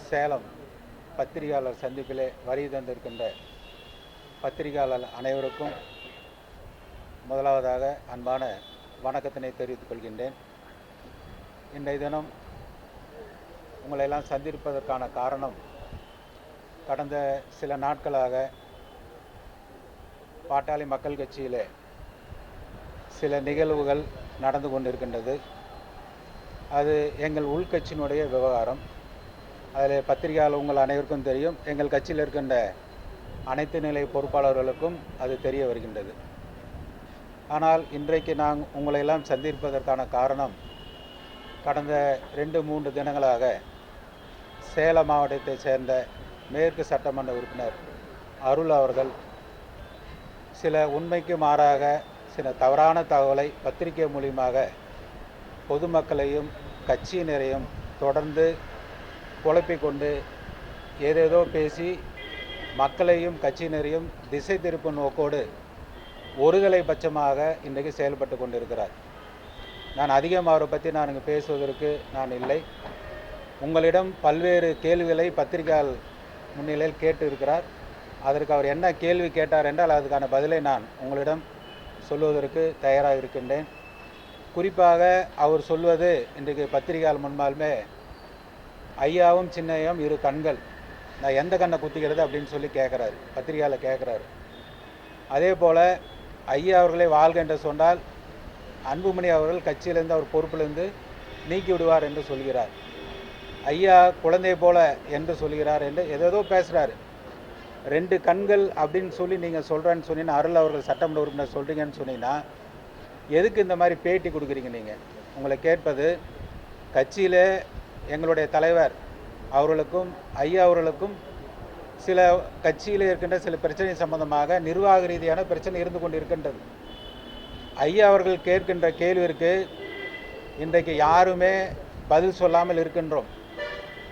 சேலம் பத்திரிகையாளர் சந்திப்பிலே வருகை தந்திருக்கின்ற பத்திரிகையாளர் அனைவருக்கும் முதலாவதாக அன்பான வணக்கத்தினை தெரிவித்துக் கொள்கின்றேன். இன்றைய தினம் உங்களையெல்லாம் சந்திப்பதற்கான காரணம், கடந்த சில நாட்களாக பாட்டாளி மக்கள் கட்சியிலே சில நிகழ்வுகள் நடந்து கொண்டிருக்கின்றது. அது எங்கள் உள்கட்சியினுடைய விவகாரம். அதில் பத்திரிகையாளர் உங்கள் அனைவருக்கும் தெரியும், எங்கள் கட்சியில் இருக்கின்ற அனைத்து நிலை பொறுப்பாளர்களுக்கும் அது தெரிய வருகின்றது. ஆனால் இன்றைக்கு நான் உங்களையெல்லாம் சந்திப்பதற்கான காரணம், கடந்த 2-3 தினங்களாக சேலம் மாவட்டத்தை சேர்ந்த மேற்கு சட்டமன்ற உறுப்பினர் அருள் அவர்கள் சில உண்மைக்கு மாறாக சில தவறான தகவலை பத்திரிகை மூலியமாக பொதுமக்களையும் கட்சியினரையும் தொடர்ந்து குழப்பிக்கொண்டு ஏதேதோ பேசி மக்களையும் கட்சியினரையும் திசை திருப்பும் நோக்கோடு ஒருதலை பட்சமாக இன்றைக்கு செயல்பட்டு கொண்டிருக்கிறார். நான் அதிகம் அவரை பற்றி நான் இங்கே பேசுவதற்கு நான் இல்லை. உங்களிடம் பல்வேறு கேள்விகளை பத்திரிகையால் முன்னிலையில் கேட்டு இருக்கிறார். அதற்கு அவர் என்ன கேள்வி கேட்டார் என்றால் அதுக்கான பதிலை நான் உங்களிடம் சொல்வதற்கு தயாராக இருக்கின்றேன். குறிப்பாக அவர் சொல்வது, இன்றைக்கு பத்திரிகையால் முன்பாலுமே ஐயாவும் சின்னையும் இரு கண்கள், நான் எந்த கண்ணை குத்திக்கிறது அப்படின்னு சொல்லி கேட்குறாரு, பத்திரிகையால் கேட்குறாரு. அதே போல் ஐயா அவர்களை வாழ்க என்று சொன்னால் அன்புமணி அவர்கள் கட்சியிலேருந்து அவர் பொறுப்பிலிருந்து நீக்கி விடுவார் என்று சொல்கிறார். ஐயா குழந்தை போல என்று சொல்கிறார் என்று ஏதேதோ பேசுகிறாரு. 2 கண்கள் அப்படின்னு சொல்லி நீங்கள் சொல்கிறேன்னு சொன்னீங்கன்னா, அருள் அவர்கள் சட்டமன்ற உறுப்பினர் சொல்கிறீங்கன்னு சொன்னீங்கன்னா, எதுக்கு இந்த மாதிரி பேட்டி கொடுக்குறீங்க? நீங்கள் உங்களை கேட்பது, கட்சியில் எங்களுடைய தலைவர் அவர்களுக்கும் ஐயா அவர்களுக்கும் சில கட்சியில் இருக்கின்ற சில பிரச்சனை சம்பந்தமாக நிர்வாக ரீதியான பிரச்சனை இருந்து கொண்டு இருக்கின்றது. ஐயா அவர்கள் கேட்கின்ற கேள்விற்கு இன்றைக்கு யாருமே பதில் சொல்லாமல் இருக்கின்றோம்.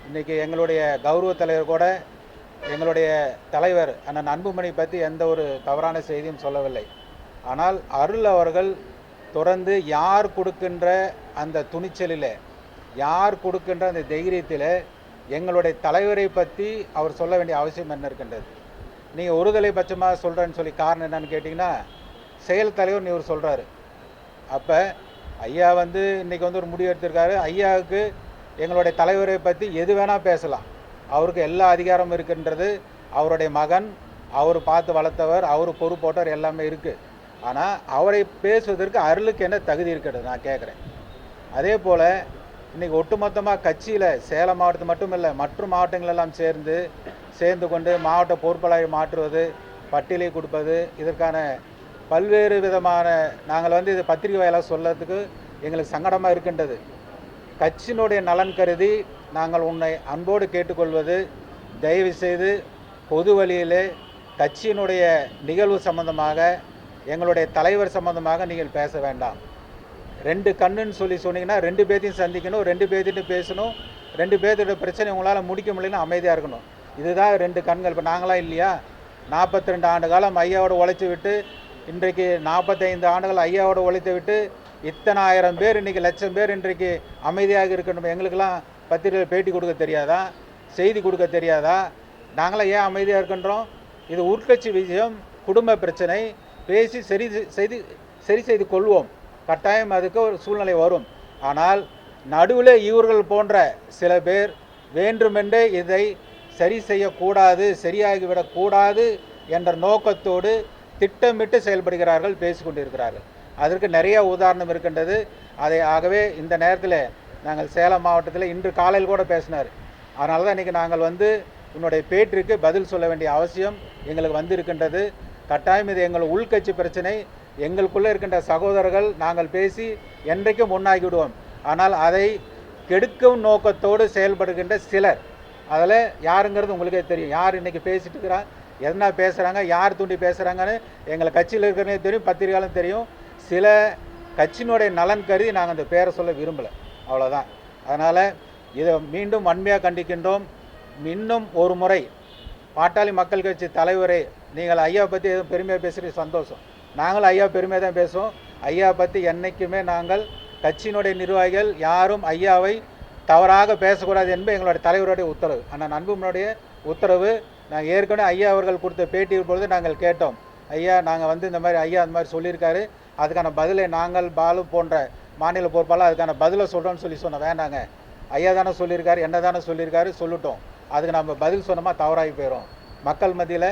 இன்றைக்கி எங்களுடைய கௌரவ தலைவர் கூட எங்களுடைய தலைவர் அண்ணன் அன்புமணி பற்றி எந்த ஒரு தவறான செய்தியும் சொல்லவில்லை. ஆனால் அருள் அவர்கள் தொடர்ந்து யார் கொடுக்கின்ற அந்த துணிச்சலில், யார் கொடுக்கின்ற அந்த தைரியத்தில் எங்களுடைய தலைவரை பற்றி அவர் சொல்ல வேண்டிய அவசியம் என்ன இருக்கின்றது? நீங்கள் ஒருதலை பட்சமாக சொல்கிறேன்னு சொல்லி காரணம் என்னன்னு கேட்டிங்கன்னா, செயல் தலைவர் இவர் சொல்கிறாரு. அப்போ ஐயா இன்றைக்கி ஒரு முடிவு எடுத்திருக்காரு. ஐயாவுக்கு எங்களுடைய தலைவரை பற்றி எது வேணால் பேசலாம், அவருக்கு எல்லா அதிகாரமும் இருக்கின்றது. அவருடைய மகன், அவர் பார்த்து வளர்த்தவர், அவர் பொறுப்போட்டவர் எல்லாமே இருக்குது. ஆனால் அவரை பேசுவதற்கு அருளுக்கு என்ன தகுதி இருக்கிறது நான் கேட்குறேன். அதே போல் இன்றைக்கி ஒட்டுமொத்தமாக கட்சியில் சேலம் மாவட்டத்து மட்டும் இல்லை, மற்ற மாவட்டங்களெல்லாம் சேர்ந்து கொண்டு மாவட்ட பொறுப்பாளரை மாற்றுவது, பட்டியலை கொடுப்பது, இதற்கான பல்வேறு விதமான நாங்கள் இது பத்திரிகை வாயிலாக சொல்கிறதுக்கு எங்களுக்கு சங்கடமாக இருக்கின்றது. கட்சியினுடைய நலன் கருதி நாங்கள் உன்னை அன்போடு கேட்டுக்கொள்வது, தயவு செய்து பொது வழியிலே கட்சியினுடைய நிகழ்வு சம்பந்தமாக, எங்களுடைய தலைவர் சம்பந்தமாக நீங்கள் பேச வேண்டாம். 2 கண்ணுன்னு சொன்னீங்கன்னா 2 பேர்த்தையும் சந்திக்கணும், 2 பேர்த்திட்டு பேசணும், 2 பேர்த்தோட பிரச்சனை உங்களால் முடிக்க முடியலன்னா அமைதியாக இருக்கணும். இதுதான் 2 கண்கள். இப்போ நாங்களாம் இல்லையா? 42 ஆண்டு காலம் ஐயாவோட உழைச்சி விட்டு, இன்றைக்கு 45 ஆண்டுகள் ஐயாவோட உழைத்து விட்டு இத்தனை 1000 பேர், இன்றைக்கி லட்சம் பேர் இன்றைக்கு அமைதியாக இருக்கணும். எங்களுக்கெல்லாம் பத்திரிகை பேட்டி கொடுக்க தெரியாதா? செய்தி கொடுக்க தெரியாதா? நாங்களாம் ஏன் அமைதியாக இருக்கின்றோம்? இது உட்கட்சி விஷயம், குடும்ப பிரச்சனை, பேசி சரி செய்து கொள்வோம். கட்டாயம் அதுக்கு ஒரு சூழ்நிலை வரும். ஆனால் நடுவில் இவர்கள் போன்ற சில பேர் வேண்டுமென்றே இதை சரி செய்யக்கூடாது, சரியாகிவிடக்கூடாது என்ற நோக்கத்தோடு திட்டமிட்டு செயல்படுகிறார்கள், பேசிக்கொண்டிருக்கிறார்கள். அதற்கு நிறைய உதாரணம் இருக்கின்றது. ஆகவே இந்த நேரத்தில் நாங்கள் சேலம் மாவட்டத்தில் இன்று காலையில் கூட பேசினார். அதனால தான் இன்றைக்கி நாங்கள் உன்னுடைய பேட்டிற்கு பதில் சொல்ல வேண்டிய அவசியம் எங்களுக்கு இருக்கின்றது. கட்டாயம் இது எங்கள் உள்கட்சி பிரச்சனை, எங்களுக்குள்ளே இருக்கின்ற சகோதரர்கள் நாங்கள் பேசி என்றைக்கும் ஒன்றாகிவிடுவோம். ஆனால் அதை கெடுக்கும் நோக்கத்தோடு செயல்படுகின்ற சிலர், அதில் யாருங்கிறது உங்களுக்கே தெரியும். யார் இன்றைக்கி பேசிட்டு இருக்கிறா, என்ன பேசுகிறாங்க, யார் தூண்டி பேசுகிறாங்கன்னு எங்களை கட்சியில் இருக்கிறனே தெரியும், பத்திரிகையாலும் தெரியும். சில கட்சியினுடைய நலன் கருதி நாங்கள் அந்த பேரை சொல்ல விரும்பலை, அவ்வளோதான். அதனால் இதை மீண்டும் வன்மையாக கண்டிக்கின்றோம். இன்னும் ஒரு முறை பாட்டாளி மக்கள் கட்சி தலைவரே, நீங்கள் ஐயா பற்றி எதுவும் பெருமையாக பேசுகிறது சந்தோஷம். நாங்களும் ஐயா பெருமையாக தான் பேசுவோம். ஐயா பற்றி என்றைக்குமே நாங்கள் கட்சியினுடைய நிர்வாகிகள் யாரும் ஐயாவை தவறாக பேசக்கூடாது என்பது எங்களுடைய தலைவருடைய உத்தரவு. அண்ணன் அன்புமணியுடைய உத்தரவு. நாங்கள் ஏற்கனவே ஐயா அவர்கள் கொடுத்த பேட்டி பொழுது நாங்கள் கேட்டோம், ஐயா நாங்கள் வந்து இந்த மாதிரி ஐயா அந்த மாதிரி சொல்லியிருக்காரு, அதுக்கான பதிலை நாங்கள் பாலு போன்ற மாநில பொறுப்பாளர் அதுக்கான பதிலை சொல்கிறோன்னு சொன்னோம். வேண்டாங்க, ஐயா தானே சொல்லியிருக்காரு, என்ன தானே சொல்லியிருக்காரு, சொல்லிட்டோம். அதுக்கு நம்ம பதில் சொன்னோமா தவறாகி போயிடும். மக்கள் மத்தியில்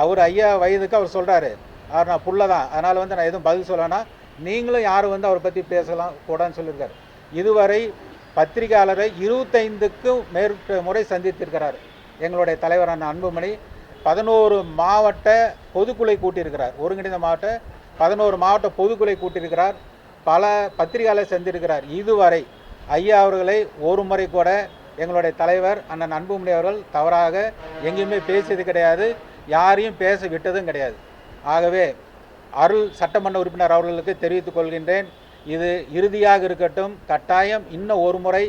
அவர் ஐயா வயதுக்கு அவர் சொல்கிறாரு, அவர் நான் புள்ள தான், அதனால் வந்து நான் எதுவும் பதில் சொல்லலைன்னா நீங்களும் யாரும் வந்து அவரை பற்றி பேசலாம் கூடாதுன்னு சொல்லியிருக்காரு. இதுவரை பத்திரிகையாளரை 25க்கும் மேற்பட்ட முறை சந்தித்திருக்கிறார் எங்களுடைய தலைவரான அன்புமணி. 11 மாவட்ட பொதுக்குழு கூட்டியிருக்கிறார். ஒருங்கிணைந்த மாவட்ட 11 மாவட்ட பொதுக்குழு கூட்டியிருக்கிறார். பல பத்திரிகையாளரை சந்திருக்கிறார். இதுவரை ஐயா அவர்களை ஒரு முறை கூட எங்களுடைய தலைவர் அண்ணன் அன்புமணி அவர்கள் தவறாக எங்கேயுமே பேசியது கிடையாது, யாரையும் பேச விட்டதும் கிடையாது. ஆகவே அருள் சட்டமன்ற உறுப்பினர் அவர்களுக்கு தெரிவித்துக் கொள்கின்றேன், இது இறுதியாக இருக்கட்டும். கட்டாயம் இன்னும் ஒரு முறை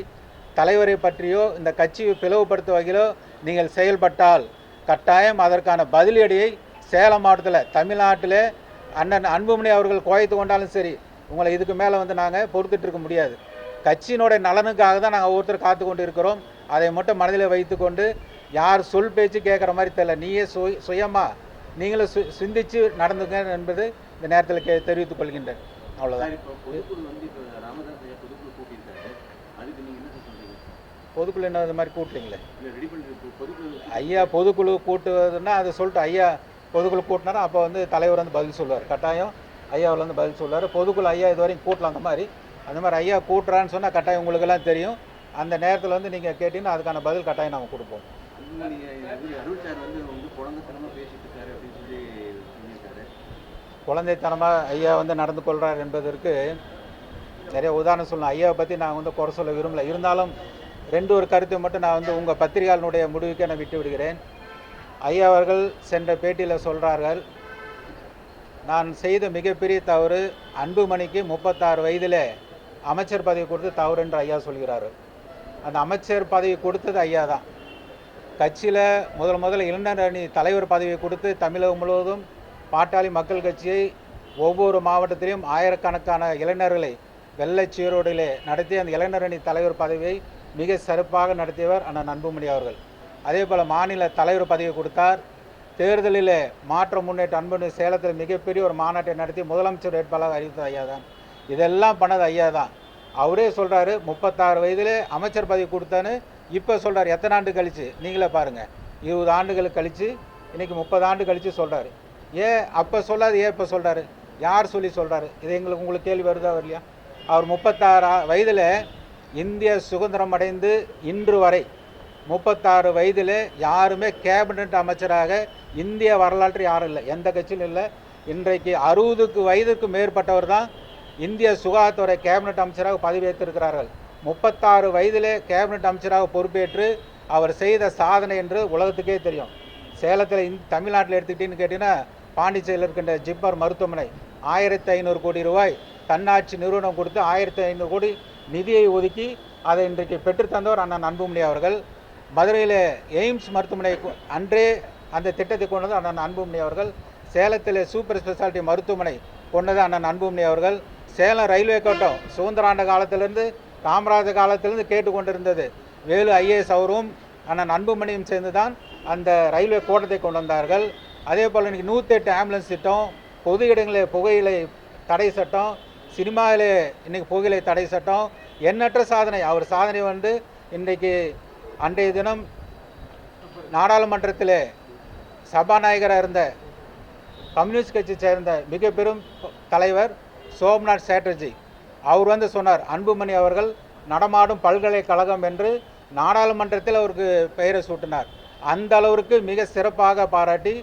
தலைவரை பற்றியோ இந்த கட்சியை பிளவுபடுத்த வகையிலோ நீங்கள் செயல்பட்டால் கட்டாயம் அதற்கான பதிலடியை சேலம் மாவட்டத்தில் தமிழ்நாட்டில் அண்ணன் அன்புமணி அவர்கள் குறைத்து கொண்டாலும் சரி, உங்களை இதுக்கு மேலே வந்து நாங்கள் பொறுத்துட்டு இருக்க முடியாது. கட்சியினுடைய நலனுக்காக தான் நாங்கள் ஒவ்வொருத்தர் காத்து கொண்டு இருக்கிறோம். அதை மட்டும் மனதில் வைத்து கொண்டு யார் சொல் பேச்சு கேட்குற மாதிரி தெரியல, நீயே சுயமாக நீங்களும் சிந்தித்து நடந்துங்க என்பது இந்த நேரத்தில் தெரிவித்துக் கொள்கின்றேன். அவ்வளோதான். பொதுக்குழு என்ன இது மாதிரி கூட்டுறீங்களே ஐயா? பொதுக்குழு கூட்டுவதுன்னா அதை சொல்லிட்டு ஐயா பொதுக்குழு கூட்டினாரா அப்போ வந்து தலைவர் வந்து பதில் சொல்லுவார். கட்டாயம் ஐயா அவர் வந்து பதில் சொல்லுவார். பொதுக்குழு ஐயா இது வரைக்கும் கூட்டலாம், அந்த மாதிரி ஐயா கூட்டுறான்னு சொன்னால் கட்டாயம் உங்களுக்கெல்லாம் தெரியும். அந்த நேரத்தில் வந்து நீங்கள் கேட்டிங்கன்னா அதுக்கான பதில் கட்டாயம் நாங்கள் கொடுப்போம். குழந்தைத்தனமாக ஐயா வந்து நடந்து கொள்கிறார் என்பதற்கு நிறைய உதாரணம் சொல்லணும். ஐயாவை பற்றி நான் வந்து குறை சொல்ல விரும்பலை. இருந்தாலும் ஒரு கருத்தை மட்டும் நான் வந்து உங்கள் பத்திரிகையாளனுடைய முடிவுக்கே நான் விட்டு விடுகிறேன். ஐயா அவர்கள் சென்ற பேட்டியில் சொல்கிறார்கள், நான் செய்த மிகப்பெரிய தவறு அன்புமணிக்கு 36 வயதில் அமைச்சர் பதவி கொடுத்து தவறு என்று ஐயா சொல்கிறார். அந்த அமைச்சர் பதவி கொடுத்தது ஐயா தான். கட்சியில் முதல்ல இளைஞர் அணி தலைவர் பதவியை கொடுத்து தமிழகம் முழுவதும் பாட்டாளி மக்கள் கட்சியை ஒவ்வொரு மாவட்டத்திலையும் ஆயிரக்கணக்கான இளைஞர்களை வெள்ளைச்சீரோடிலே நடத்தி அந்த இளைஞர் அணி தலைவர் பதவியை மிக சிறப்பாக நடத்தியவர் அண்ணன் அன்புமணி அவர்கள். அதே போல் மாநில தலைவர் பதவியை கொடுத்தார். தேர்தலில் மாற்ற முன்னேற்ற அன்புமணி சேலத்தில் மிகப்பெரிய ஒரு மாநாட்டை நடத்தி முதலமைச்சர் வேட்பாளராக அறிவித்தது ஐயா தான். இதெல்லாம் பண்ணது ஐயா தான். அவரே சொல்கிறாரு 36 வயதில் அமைச்சர் பதவி கொடுத்தான்னு இப்போ சொல்கிறார். எத்தனை ஆண்டு கழித்து நீங்களே பாருங்கள், 20 ஆண்டுகள் கழித்து இன்றைக்கி 30 ஆண்டு கழித்து சொல்கிறாரு. ஏன் அப்போ சொல்லாது, ஏன் இப்போ சொல்கிறாரு? யார் சொல்லி சொல்கிறாரு? இது உங்களுக்கு கேள்வி வருதா வரலையா? அவர் 36 வயதில் இந்திய சுதந்திரம் அடைந்து இன்று வரை 36 வயதில் யாருமே கேபினட் அமைச்சராக இந்திய வரலாற்று யாரும் இல்லை, எந்த கட்சியிலும் இல்லை. இன்றைக்கு 60 வயதுக்கு மேற்பட்டவர் தான் இந்திய சுகாதாரத்துறை கேபினட் அமைச்சராக பதவியேற்றிருக்கிறார்கள். 36 வயதிலே கேபினட் அமைச்சராக பொறுப்பேற்று அவர் செய்த சாதனை என்று உலகத்துக்கே தெரியும். சேலத்தில் தமிழ்நாட்டில் எடுத்துக்கிட்டேன்னு கேட்டிங்கன்னா பாண்டிச்சேரியில் இருக்கின்ற ஜிப்மர் மருத்துவமனை 1500 கோடி ரூபாய் தன்னாட்சி நிறுவனம் கொடுத்து 1500 கோடி நிதியை ஒதுக்கி அதை இன்றைக்கு பெற்றுத்தந்தவர் அண்ணன் அன்புமணி அவர்கள். மதுரையில் எய்ம்ஸ் மருத்துவமனை அன்றே அந்த திட்டத்தை கொண்டது அண்ணன் அன்புமணி அவர்கள். சேலத்தில் சூப்பர் ஸ்பெஷாலிட்டி மருத்துவமனை கொண்டது அண்ணன் அன்புமணி அவர்கள். சேலம் ரயில்வே கோட்டம் சுதந்திர ஆண்டு காலத்திலிருந்து காமராஜர் காலத்திலிருந்து கேட்டுக்கொண்டிருந்தது. வேலு ஐஏஎஸ் அவரும் அண்ணன் அன்புமணியும் சேர்ந்து தான் அந்த ரயில்வே கோட்டத்தை கொண்டு வந்தார்கள். அதே போல் இன்றைக்கி 108 ஆம்புலன்ஸ் திட்டம், பொது இடங்களில் புகையிலை தடை சட்டம், சினிமாவிலே இன்றைக்கி புகையிலை தடை சட்டம், எண்ணற்ற சாதனை. அவர் சாதனை வந்து இன்றைக்கு அன்றைய தினம் நாடாளுமன்றத்தில் சபாநாயகராக இருந்த கம்யூனிஸ்ட் கட்சி சேர்ந்த மிக பெரும் தலைவர் சோம்நாத் சாட்டர்ஜி அவர் வந்து சொன்னார், அன்புமணி அவர்கள் நடமாடும் பல்கலைக்கழகம் என்று நாடாளுமன்றத்தில் அவருக்கு பெயரை சூட்டினார். அந்த அளவிற்கு மிக சிறப்பாக பாராட்டி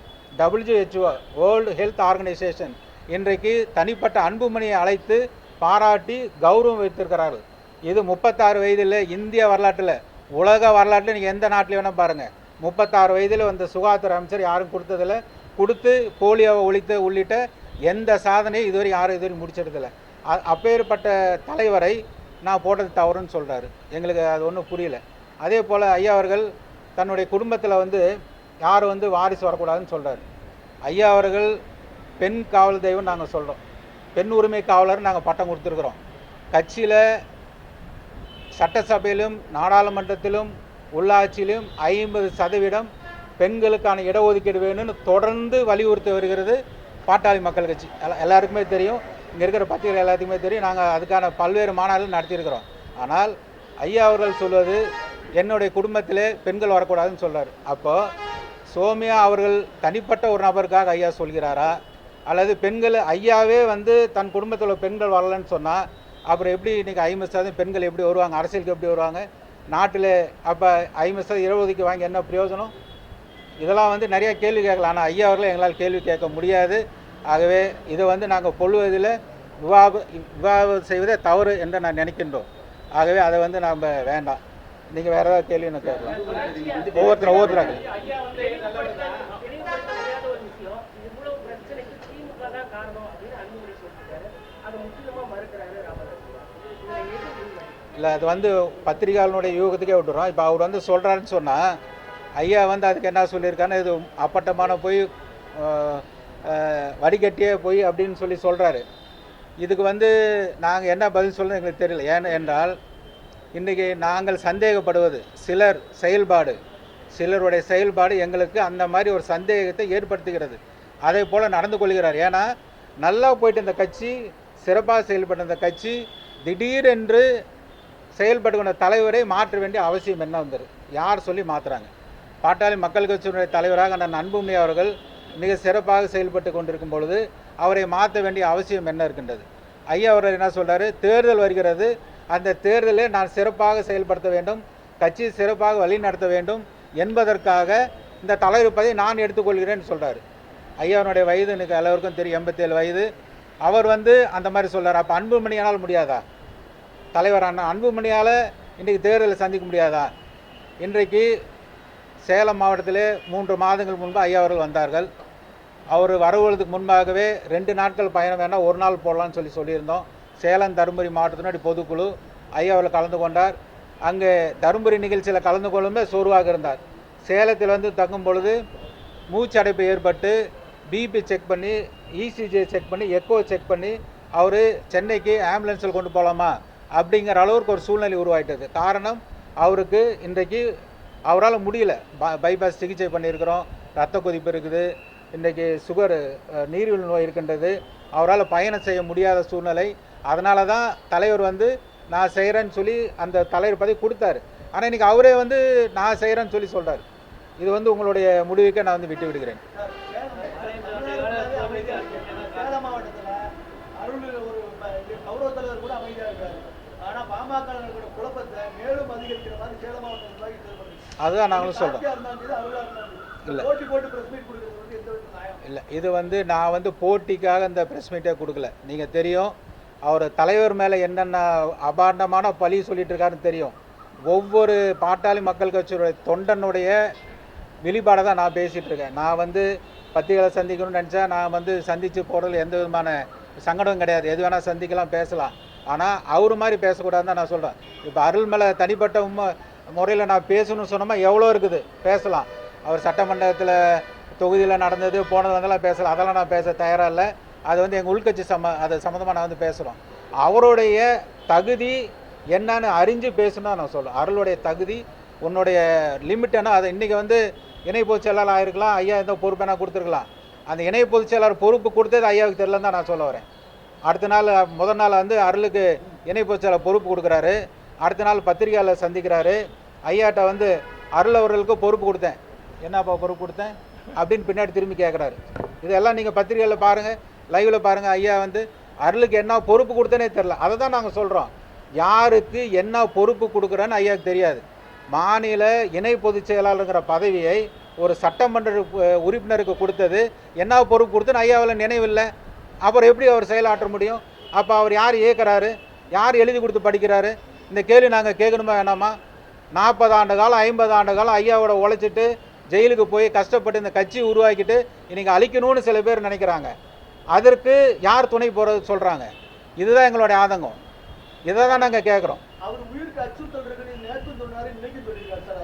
WHO வேர்ல்டு ஹெல்த் ஆர்கனைசேஷன் இன்றைக்கு தனிப்பட்ட அன்புமணியை அழைத்து பாராட்டி கௌரவம் வைத்திருக்கிறார்கள். இது 36 வயதில் இந்திய வரலாற்றில், உலக வரலாற்றில் நீங்கள் எந்த நாட்டில் வேணால் பாருங்கள், 36 வயதில் வந்த சுகாதார அமைச்சர் யாரும் கொடுத்ததில்லை. கொடுத்து போலியோவை ஒழித்து உள்ளிட்ட எந்த சாதனையும் இதுவரை யாரும் இதுவரை முடிச்சிருதில்லை. அப்பேற்பட்ட தலைவரை நான் போட்டது தவறுன்னு சொல்கிறாரு. எங்களுக்கு அது ஒன்றும் புரியல. அதே போல் ஐயா அவர்கள் தன்னுடைய குடும்பத்தில் வந்து யாரும் வந்து வாரிசு வரக்கூடாதுன்னு சொல்கிறார். ஐயா அவர்கள் பெண் காவல் தெய்வம் நாங்கள் சொல்கிறோம். பெண் உரிமை காவலர் நாங்கள் பட்டம் கொடுத்துருக்குறோம். கட்சியில் சட்டசபையிலும் நாடாளுமன்றத்திலும் உள்ளாட்சியிலும் 50% பெண்களுக்கான இடஒதுக்கீடு வேணும்னு தொடர்ந்து வலியுறுத்தி வருகிறது பாட்டாளி மக்கள் கட்சி. எல்லாருக்குமே தெரியும், இங்கே இருக்கிற பத்திரிகை எல்லாத்துக்குமே தெரியும். நாங்கள் அதுக்கான பல்வேறு மாநாடுகள் நடத்தியிருக்கிறோம். ஆனால் ஐயா அவர்கள் சொல்வது என்னுடைய குடும்பத்திலே பெண்கள் வரக்கூடாதுன்னு சொல்கிறார். அப்போது சோமியா அவர்கள் தனிப்பட்ட ஒரு நபருக்காக ஐயா சொல்கிறாரா, அல்லது பெண்கள் ஐயாவே தன் குடும்பத்தில் பெண்கள் வரலன்னு சொன்னால் அப்புறம் எப்படி இன்றைக்கி 50% பெண்கள் எப்படி வருவாங்க, அரசியலுக்கு எப்படி வருவாங்க, நாட்டில் அப்போ 50% இடஒதுக்கீடு வாங்கி என்ன பிரயோஜனம்? இதெல்லாம் நிறைய கேள்வி கேட்கலாம். ஆனால் ஐயா அவர்கள் எங்களால் கேள்வி கேட்க முடியாது. ஆகவே இதை நாங்கள் கொள்வதில் விவாதம் செய்வதே தவறு என்று நான் நினைக்கின்றோம். ஆகவே அதை நாம் வேண்டாம். நீங்கள் வேறு ஏதாவது கேள்வி என்ன கேட்கலாம். ஒவ்வொருத்தராக இல்லை, அது பத்திரிகையாளனுடைய யூகத்துக்கே விட்டுறோம். இப்போ அவர் சொல்கிறாருன்னு சொன்னால் ஐயா அதுக்கு என்ன சொல்லியிருக்காருன்னு, இது அப்பட்டமான போய் வடிகட்டியே போய் அப்படின்னு சொல்கிறாரு. இதுக்கு நாங்கள் என்ன பதில் சொல்லணும் எங்களுக்கு தெரியல. ஏனென்றால் இன்றைக்கி நாங்கள் சந்தேகப்படுவது சிலருடைய செயல்பாடு எங்களுக்கு அந்த மாதிரி ஒரு சந்தேகத்தை ஏற்படுத்துகிறது. அதே போல் நடந்து கொள்கிறார். ஏன்னா நல்லா போயிட்டு இந்த கட்சி, சிறப்பாக செயல்பட்ட இந்த கட்சி திடீரென்று செயல்பட்டு கொண்ட தலைவரை மாற்ற வேண்டிய அவசியம் என்ன வந்துடும்? யார் சொல்லி மாற்றுறாங்க? பாட்டாளி மக்கள் கட்சியினுடைய தலைவராக அண்ணன் அன்புமணி அவர்கள் மிக சிறப்பாக செயல்பட்டு கொண்டிருக்கும் பொழுது அவரை மாற்ற வேண்டிய அவசியம் என்ன இருக்கின்றது? ஐயா அவர்கள் என்ன சொல்கிறாரு, தேர்தல் வருகிறது, அந்த தேர்தலில் நான் சிறப்பாக செயல்படுத்த வேண்டும், கட்சி சிறப்பாக வழி நடத்த வேண்டும் என்பதற்காக இந்த தலைவர் பதவியை நான் எடுத்துக்கொள்கிறேன்னு சொல்கிறார். ஐயாவுடைய வயது எனக்கு எல்லோருக்கும் தெரியும், 87 வயது. அவர் அந்த மாதிரி சொல்கிறார். அப்போ அன்புமணியானால் முடியாதா? தலைவர் அன்புமணியால் இன்றைக்கு தேர்தலை சந்திக்க முடியாதா? இன்றைக்கு சேலம் மாவட்டத்திலே 3 மாதங்கள் முன்பு ஐயா அவர்கள் வந்தார்கள். அவர் வரவுறதுக்கு முன்பாகவே 2 நாட்கள் பயணம் வேண்டாம், 1 நாள் போடலான்னு சொல்லியிருந்தோம். சேலம் தருமபுரி மாவட்டத்தினுடைய பொதுக்குழு ஐயா அவர்கள் கலந்து கொண்டார். அங்கே தருமபுரி நிகழ்ச்சியில் கலந்து கொள்ளுமே சோர்வாக இருந்தார். சேலத்தில் தங்கும் பொழுது மூச்சடைப்பு ஏற்பட்டு பிபி செக் பண்ணி, இசிஜி செக் பண்ணி, எக்கோ செக் பண்ணி அவர் சென்னைக்கு ஆம்புலன்ஸில் கொண்டு போகலாமா அப்படிங்கிற அளவுக்கு ஒரு சூழ்நிலை உருவாயிட்டது. காரணம், அவருக்கு இன்றைக்கு அவரால் முடியல. பைபாஸ் சிகிச்சை பண்ணியிருக்கிறோம், ரத்த கொதிப்பு இருக்குது, இன்றைக்கி சுகர் நீரிழிவு நோய் இருக்கின்றது, அவரால் பயணம் செய்ய முடியாத சூழ்நிலை. அதனால தான் தலைவர் நான் செய்கிறேன்னு சொல்லி அந்த தலைவர் பதவி கொடுத்தாரு. ஆனால் இன்றைக்கி அவரே நான் செய்கிறேன்னு சொல்கிறார். இது உங்களுடைய முடிவுக்கே நான் விட்டு விடுகிறேன். அதுதான் நாங்களும் சொல்கிறோம். இல்லை, இது நான் போட்டிக்காக இந்த ப்ரெஸ் மீட்டே கொடுக்கல. நீங்கள் தெரியும், அவர் தலைவர் மேலே என்னென்ன அபாண்டமான பழி சொல்லிட்டு இருக்காருன்னு தெரியும். ஒவ்வொரு பாட்டாளி மக்கள் கட்சியுடைய தொண்டனுடைய வெளிப்பாடை தான் நான் பேசிகிட்டு இருக்கேன். நான் பத்திரிகைகளை சந்திக்கணும்னு நினச்சா நான் சந்தித்து போகிறதுல எந்த விதமான சங்கடம் கிடையாது. எது வேணால் சந்திக்கலாம், பேசலாம். ஆனால் அவர் மாதிரி பேசக்கூடாதுன்னு தான் நான் சொல்கிறேன். இப்போ அருள் மேலே தனிப்பட்ட முறையில் நான் பேசணும்னு சொன்னோமா எவ்வளோ இருக்குது, பேசலாம். அவர் சட்டமன்றத்தில் தொகுதியில் நடந்தது போனதெல்லாம் பேசலாம். அதெல்லாம் நான் பேச தயாராக இல்லை. அது எங்கள் உள்கட்சி அது சம்மந்தமாக நான் பேசுகிறோம். அவருடைய தகுதி என்னன்னு அறிஞ்சு பேசணும்னு நான் சொல்கிறேன். அருளுடைய தகுதி, உன்னுடைய லிமிட் என்ன, அதை இன்றைக்கி இணை பொதுச் செயலாளர் ஆகிருக்கலாம், ஐயா எந்த பொறுப்பை நான் கொடுத்துருக்கலாம். அந்த இணை பொதுச் செயலாளர் பொறுப்பு கொடுத்தது ஐயாவுக்கு தெரியலன்னு தான் நான் சொல்ல வரேன். அடுத்த நாள் முதல் நாள் அருளுக்கு இணை பொதுச் செயலாளர் பொறுப்பு கொடுக்குறாரு. அடுத்த நாள் பத்திரிகையாளர் சந்திக்கிறாரு. ஐயாட்ட அருள் அவர்களுக்கு பொறுப்பு கொடுத்தேன், என்னப்பா பொறுப்பு கொடுத்தேன் அப்படின்னு பின்னாடி திரும்பி கேட்குறாரு. இதெல்லாம் நீங்கள் பத்திரிகையில் பாருங்கள், லைவில் பாருங்கள். ஐயா அருளுக்கு என்ன பொறுப்பு கொடுத்தேனே தெரில. அதை தான் நாங்கள் சொல்கிறோம். யாருக்கு என்ன பொறுப்பு கொடுக்குறேன்னு ஐயாவுக்கு தெரியாது. மாநில இணை பொதுச் செயலாளருங்கிற பதவியை ஒரு சட்டமன்ற உறுப்பினருக்கு கொடுத்தது என்ன பொறுப்பு கொடுத்துன்னு ஐயாவில் நினைவில்லை. அப்புறம் எப்படி அவர் செயலாற்ற முடியும்? அப்போ அவர் யார் இயக்குறாரு, யார் எழுதி கொடுத்து படிக்கிறாரு? இந்த கேள்வி நாங்கள் கேட்கணுமா வேணாமா? 40 ஆண்டு காலம் 50 ஆண்டு காலம் ஐயாவோட உழைச்சிட்டு ஜெயிலுக்கு போய் கஷ்டப்பட்டு இந்த கட்சி உருவாக்கிட்டு இன்றைக்கி அழிக்கணும்னு சில பேர் நினைக்கிறாங்க. அதற்கு யார் துணை போகிறது சொல்கிறாங்க? இதுதான் எங்களுடைய ஆதங்கம். இதை தான் நாங்கள் கேட்குறோம்.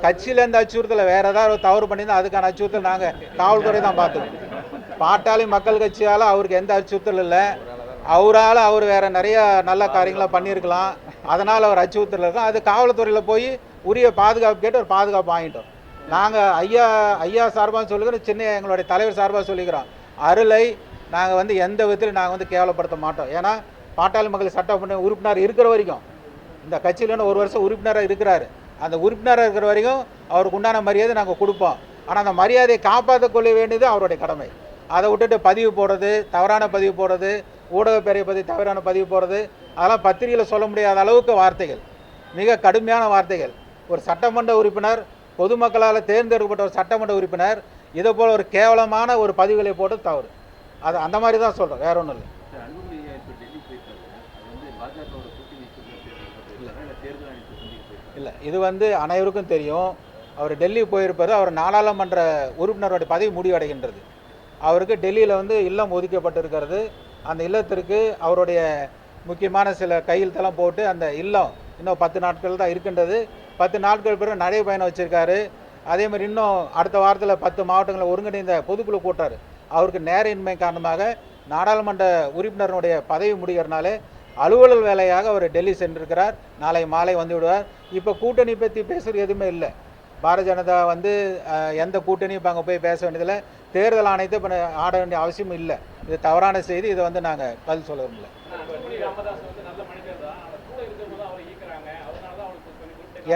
கட்சியிலேருந்து அச்சுறுத்தலை வேறு ஏதாவது தவறு பண்ணியிருந்தால் அதுக்கான அச்சுறுத்தல் நாங்கள் காவல்துறை தான் பார்த்துக்கோம். பாட்டாளி மக்கள் கட்சியால் அவருக்கு எந்த அச்சுறுத்தல் இல்லை. அவர் வேறு நிறைய நல்ல காரியங்களாக பண்ணியிருக்கலாம். அதனால் அவர் அச்சுறுத்தல் இருக்கும். அது காவல்துறையில் போய் உரிய பாதுகாப்பு கேட்டு ஒரு பாதுகாப்பு வாங்கிட்டோம். நாங்கள் ஐயா சார்பாக சொல்லிக்கிறோம், சின்ன எங்களுடைய தலைவர் சார்பாக சொல்லிக்கிறோம், அருளை நாங்கள் எந்த விதத்தில் நாங்கள் கேவலப்படுத்த மாட்டோம். ஏன்னா பாட்டாளி மக்கள் சட்டமன்ற உறுப்பினர் இருக்கிற வரைக்கும், இந்த கட்சியிலன்னு ஒரு வருஷம் உறுப்பினராக இருக்கிறாரு, அந்த உறுப்பினராக இருக்கிற வரைக்கும் அவருக்கு உண்டான மரியாதை நாங்கள் கொடுப்போம். ஆனால் அந்த மரியாதையை காப்பாற்றிக் கொள்ள வேண்டியது அவருடைய கடமை. அதை விட்டுட்டு பதிவு போடுறது, தவறான பதிவு போடுறது, ஊடக பேரை பற்றி தவறான பதிவு போடுறது, அதெல்லாம் பத்திரிகையில் சொல்ல முடியாத அளவுக்கு வார்த்தைகள், மிக கடுமையான வார்த்தைகள். ஒரு சட்டமன்ற உறுப்பினர், பொதுமக்களால் தேர்ந்தெடுக்கப்பட்ட ஒரு சட்டமன்ற உறுப்பினர் இதை போல் ஒரு கேவலமான ஒரு பதிவுகளை போட்டு தவறு. அது அந்த மாதிரி தான் சொல்கிறோம், வேற ஒன்றும் இல்லை. இல்லை, இது அனைவருக்கும் தெரியும். அவர் டெல்லி போயிருப்பது அவர் நாடாளுமன்ற உறுப்பினருடைய பதவி முடிவடைகின்றது. அவருக்கு டெல்லியில் இல்லம் ஒதுக்கப்பட்டிருக்கிறது. அந்த இல்லத்திற்கு அவருடைய முக்கியமான சில கையெழுத்தெல்லாம் போட்டு அந்த இல்லம் இன்னும் 10 நாட்கள் தான் இருக்கின்றது. 10 நாட்கள் பிறகு நடைபயணம் வச்சுருக்காரு. அதே மாதிரி இன்னும் அடுத்த வாரத்தில் 10 மாவட்டங்களில் ஒருங்கிணைந்த பொதுக்குழு கூட்டார். அவருக்கு நேரின்மை காரணமாக நாடாளுமன்ற உறுப்பினருடைய பதவி முடிகிறனாலே அலுவலர் வேலையாக அவர் டெல்லி சென்றிருக்கிறார். நாளை மாலை வந்து விடுவார். இப்போ கூட்டணி பற்றி பேசுகிறது எதுவுமே இல்லை. பாரதிய ஜனதா எந்த கூட்டணியும் இப்போ அங்கே போய் பேச வேண்டியதில்லை. தேர்தல் ஆணையத்தை இப்போ ஆட வேண்டிய அவசியம் இல்லை. இது தவறான செய்தி. இதை நாங்கள் பதில் சொல்ல முடியல.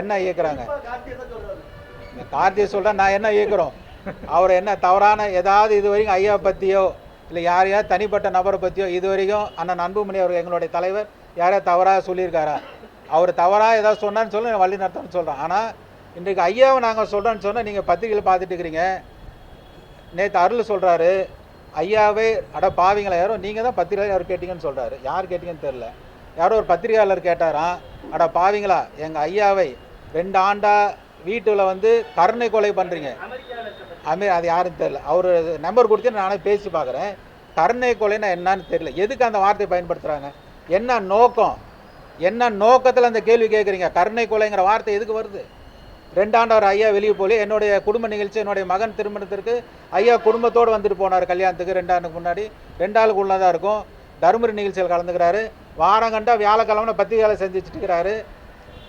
என்ன இயக்குறாங்க? கார்த்திகை சொல்கிறேன், நான் என்ன இயக்குறோம்? அவர் என்ன தவறான ஏதாவது இது வரைக்கும் ஐயா பற்றியோ இல்லை யாரையாவது தனிப்பட்ட நபரை பற்றியோ இது வரைக்கும் அண்ணன் அன்புமணி அவர் எங்களுடைய தலைவர் யாரையாவது தவறாக சொல்லியிருக்காரா? அவர் தவறாக ஏதாவது சொன்னான்னு சொல்ல வழி நடத்தணும்னு சொல்கிறோம். ஆனால் இன்றைக்கு ஐயாவை நாங்கள் சொல்கிறோன்னு சொன்னால் நீங்கள் பத்திரிகையில் பார்த்துட்டு இருக்கிறீங்க. நேற்று அருள் சொல்கிறாரு, ஐயாவே அட பாவிங்களா, யாரோ நீங்கள் தான் பத்திரிகை யாரும் கேட்டிங்கன்னு சொல்கிறாரு. யார் கேட்டிங்கன்னு தெரில. யாரோ ஒரு பத்திரிகையாளர் கேட்டாராம், அட பாவிங்களா, எங்கள் ஐயாவை 2 ஆண்டா வீட்டில் கருணை கொலை பண்ணுறீங்க. அது யாருன்னு தெரில. அவர் நம்பர் கொடுத்து நானே பேசி பார்க்குறேன். கருணை கொலைன்னா என்னன்னு தெரியல. எதுக்கு அந்த வார்த்தையை பயன்படுத்துகிறாங்க? என்ன நோக்கம்? என்ன நோக்கத்தில் அந்த கேள்வி கேட்குறீங்க? கருணை கொலைங்கிற வார்த்தை எதுக்கு வருது? 2 ஆண்டவர் ஐயா வெளியே போல என்னுடைய குடும்ப நிகழ்ச்சி, என்னுடைய மகன் திருமணத்திற்கு ஐயா குடும்பத்தோடு வந்துட்டு போனார் கல்யாணத்துக்கு. 2 ஆண்டுக்கு முன்னாடி 2 ஆளுக்கு உள்ளதாக இருக்கும். தருமபுரி நிகழ்ச்சியில் கலந்துக்கிறாரு. வாரம் கண்டா வியாழக்கிழமை பத்திரிகையாளர் செஞ்சுட்டு இருக்கிறாரு.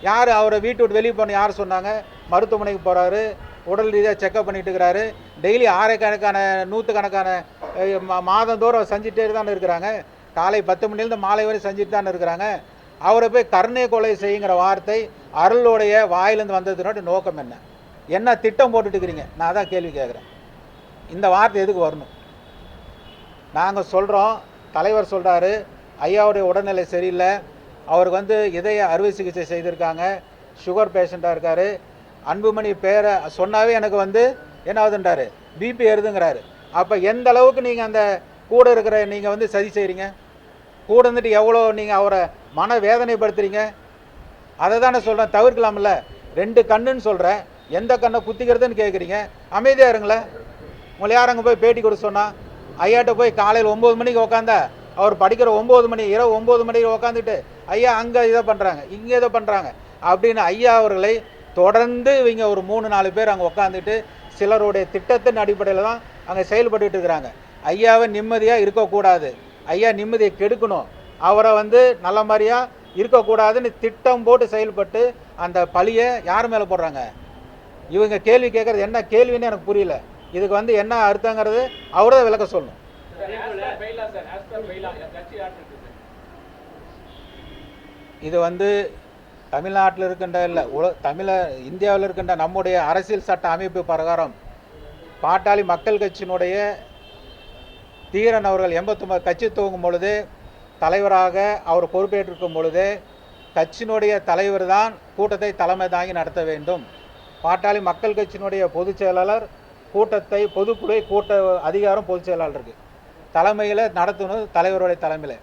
யார் அவரை வீட்டு விட்டு வெளியே போன யார் சொன்னாங்க? மருத்துவமனைக்கு போகிறாரு, உடல் ரீதியாக செக்அப் பண்ணிட்டு இருக்கிறாரு. டெய்லி ஆயிரக்கணக்கான 100கணக்கான மாதந்தோறும் செஞ்சுட்டே தான் இருக்கிறாங்க. காலை 10 மணிலேருந்து மாலை வரை செஞ்சுட்டு தான் இருக்கிறாங்க. அவரை போய் கருணை கொலை செய்யுங்கிற வார்த்தை அருளுடைய வாயிலிருந்து வந்ததுனோட நோக்கம் என்ன? என்ன திட்டம் போட்டுட்டு இருக்கிறீங்க? நான் தான் கேள்வி கேட்குறேன். இந்த வார்த்தை எதுக்கு வரணும்? நாங்கள் சொல்கிறோம், தலைவர் சொல்கிறாரு ஐயாவுடைய உடல்நிலை சரியில்லை, அவருக்கு இதய அறுவை சிகிச்சை செய்திருக்காங்க, சுகர் பேஷண்ட்டாக இருக்கார். அன்புமணி பேரை சொன்னாவே எனக்கு என்ன ஆகுதுன்றாரு, பிபி ஏறுதுங்கிறாரு. அப்போ எந்த அளவுக்கு நீங்கள் அந்த கூட இருக்கிற நீங்கள் சதி செய்கிறீங்க? கூட இருந்துட்டு எவ்வளோ நீங்கள் அவரை மன வேதனைப்படுத்துறீங்க? அதை தானே சொல்கிறேன். தவிர்க்கலாம்ல. 2 கண்ணுன்னு சொல்கிறேன், எந்த கண்ணை குத்திக்கிறதுன்னு கேட்குறீங்க. அமைதியாக இருங்களேன். உங்களை யார் அங்கே போய் பேட்டி கொடுக்க சொன்னால்? ஐயாட்ட போய் காலையில் 9 மணிக்கு உட்காந்தா அவர் படிக்கிற 9 மணி இரவு 9 மணிக்கு உட்காந்துட்டு ஐயா அங்கே இதை பண்ணுறாங்க இங்கே இதை பண்ணுறாங்க அப்படின்னு ஐயா அவர்களை தொடர்ந்து இவங்க ஒரு 3-4 பேர் அங்கே உட்காந்துட்டு சிலருடைய திட்டத்தின் அடிப்படையில் தான் அங்கே செயல்பட்டு இருக்கிறாங்க. ஐயாவை நிம்மதியாக இருக்கக்கூடாது, ஐயா நிம்மதியை கெடுக்கணும், அவரை நல்ல மாதிரியாக இருக்கக்கூடாதுன்னு திட்டம் போட்டு செயல்பட்டு அந்த பழியை யார் மேலே போடுறாங்க? இவங்க கேள்வி கேட்குறது என்ன கேள்வின்னு எனக்கு புரியல. இதுக்கு என்ன அர்த்தங்கிறது அவரே விளக்க சொல்லணும். இது தமிழ்நாட்டில் இருக்கின்ற இல்லை இந்தியாவில் இருக்கின்ற நம்முடைய அரசியல் சட்ட அமைப்பு பிரகாரம் பாட்டாளி மக்கள் கட்சியினுடைய தீரன் அவர்கள் 89 கட்சி துவங்கும் பொழுது தலைவராக அவர் பொறுப்பேற்றிருக்கும் பொழுது கட்சியினுடைய தலைவர் தான் கூட்டத்தை தலைமை தாங்கி நடத்த வேண்டும். பாட்டாளி மக்கள் கட்சியினுடைய பொதுச் செயலாளர் கூட்டத்தை பொதுக்குழு கூட்ட அதிகாரம் பொதுச் செயலாளருக்கு தலைமையில் நடத்தணும். தலைவருடைய தலைமையில்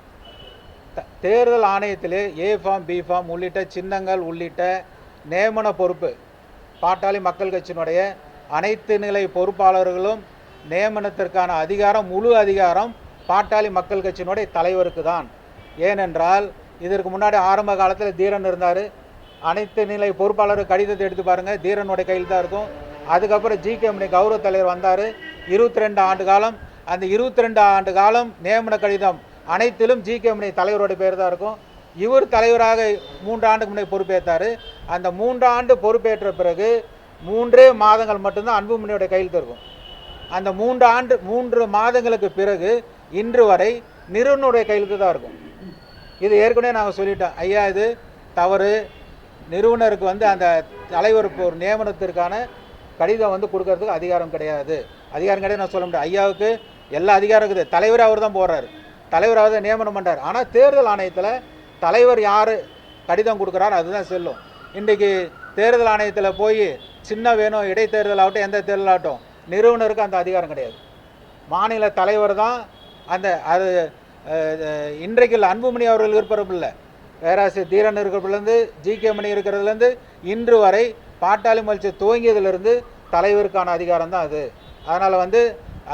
தேர்தல் ஆணையத்திலே ஏ ஃபார்ம் பி ஃபார்ம் உள்ளிட்ட சின்னங்கள் உள்ளிட்ட நியமன பொறுப்பு பாட்டாளி மக்கள் கட்சியினுடைய அனைத்து நிலை பொறுப்பாளர்களும் நியமனத்திற்கான அதிகாரம் முழு அதிகாரம் பாட்டாளி மக்கள் கட்சியினுடைய தலைவருக்கு தான். ஏனென்றால் இதற்கு முன்னாடி ஆரம்ப காலத்தில் தீரன் இருந்தார். அனைத்து நிலை பொறுப்பாளர் கடிதத்தை எடுத்து பாருங்கள், தீரனுடைய கையில் தான் இருக்கும். அதுக்கப்புறம் ஜிகேமணி கௌரவ தலைவர் வந்தார். 22 ஆண்டு காலம். அந்த 22 ஆண்டு காலம் நியமன கடிதம் அனைத்திலும் ஜிகேமணி தலைவருடைய பேர் தான் இருக்கும். இவர் தலைவராக 3 ஆண்டுக்கு முன்னே பொறுப்பேற்றார். அந்த 3 ஆண்டு பொறுப்பேற்ற பிறகு 3 மாதங்கள் மட்டும்தான் அன்புமணியோட கையெழுத்து இருக்கும். அந்த 3 மாதங்களுக்கு பிறகு இன்று வரை நிறுவனுடைய கையெழுத்து தான் இருக்கும். இது ஏற்கனவே நாங்கள் சொல்லிட்டோம், ஐயா இது தவறு, நிறுவனருக்கு அந்த தலைவர் ஒரு நியமனத்திற்கான கடிதம் கொடுக்கறதுக்கு அதிகாரம் கிடையாது. நான் சொல்ல முடியாது. ஐயாவுக்கு எல்லா அதிகாரம் இருக்குது. தலைவர் அவர் தான் போடுறாரு, தலைவர் அவர் தான் நியமனம் பண்ணுறார். ஆனால் தேர்தல் ஆணையத்தில் தலைவர் யார் கடிதம் கொடுக்குறாரு அதுதான் செல்லும். இன்றைக்கி தேர்தல் ஆணையத்தில் போய் சின்ன வேணும், இடைத்தேர்தல் ஆகட்டும் எந்த தேர்தல் ஆகட்டும், நிறுவனருக்கு அந்த அதிகாரம் கிடையாது. மாநில தலைவர் தான் அது இன்றைக்கு அன்புமணி அவர்கள் இருப்பதில்லை, பேராசிரியர் தீரன் இருக்கிறதுலேருந்து ஜி.கே. மணி இருக்கிறதுலேருந்து இன்று வரை பாட்டாளி மகிழ்ச்சி துவங்கியதிலிருந்து தலைவருக்கான அதிகாரம் தான் அது. அதனால்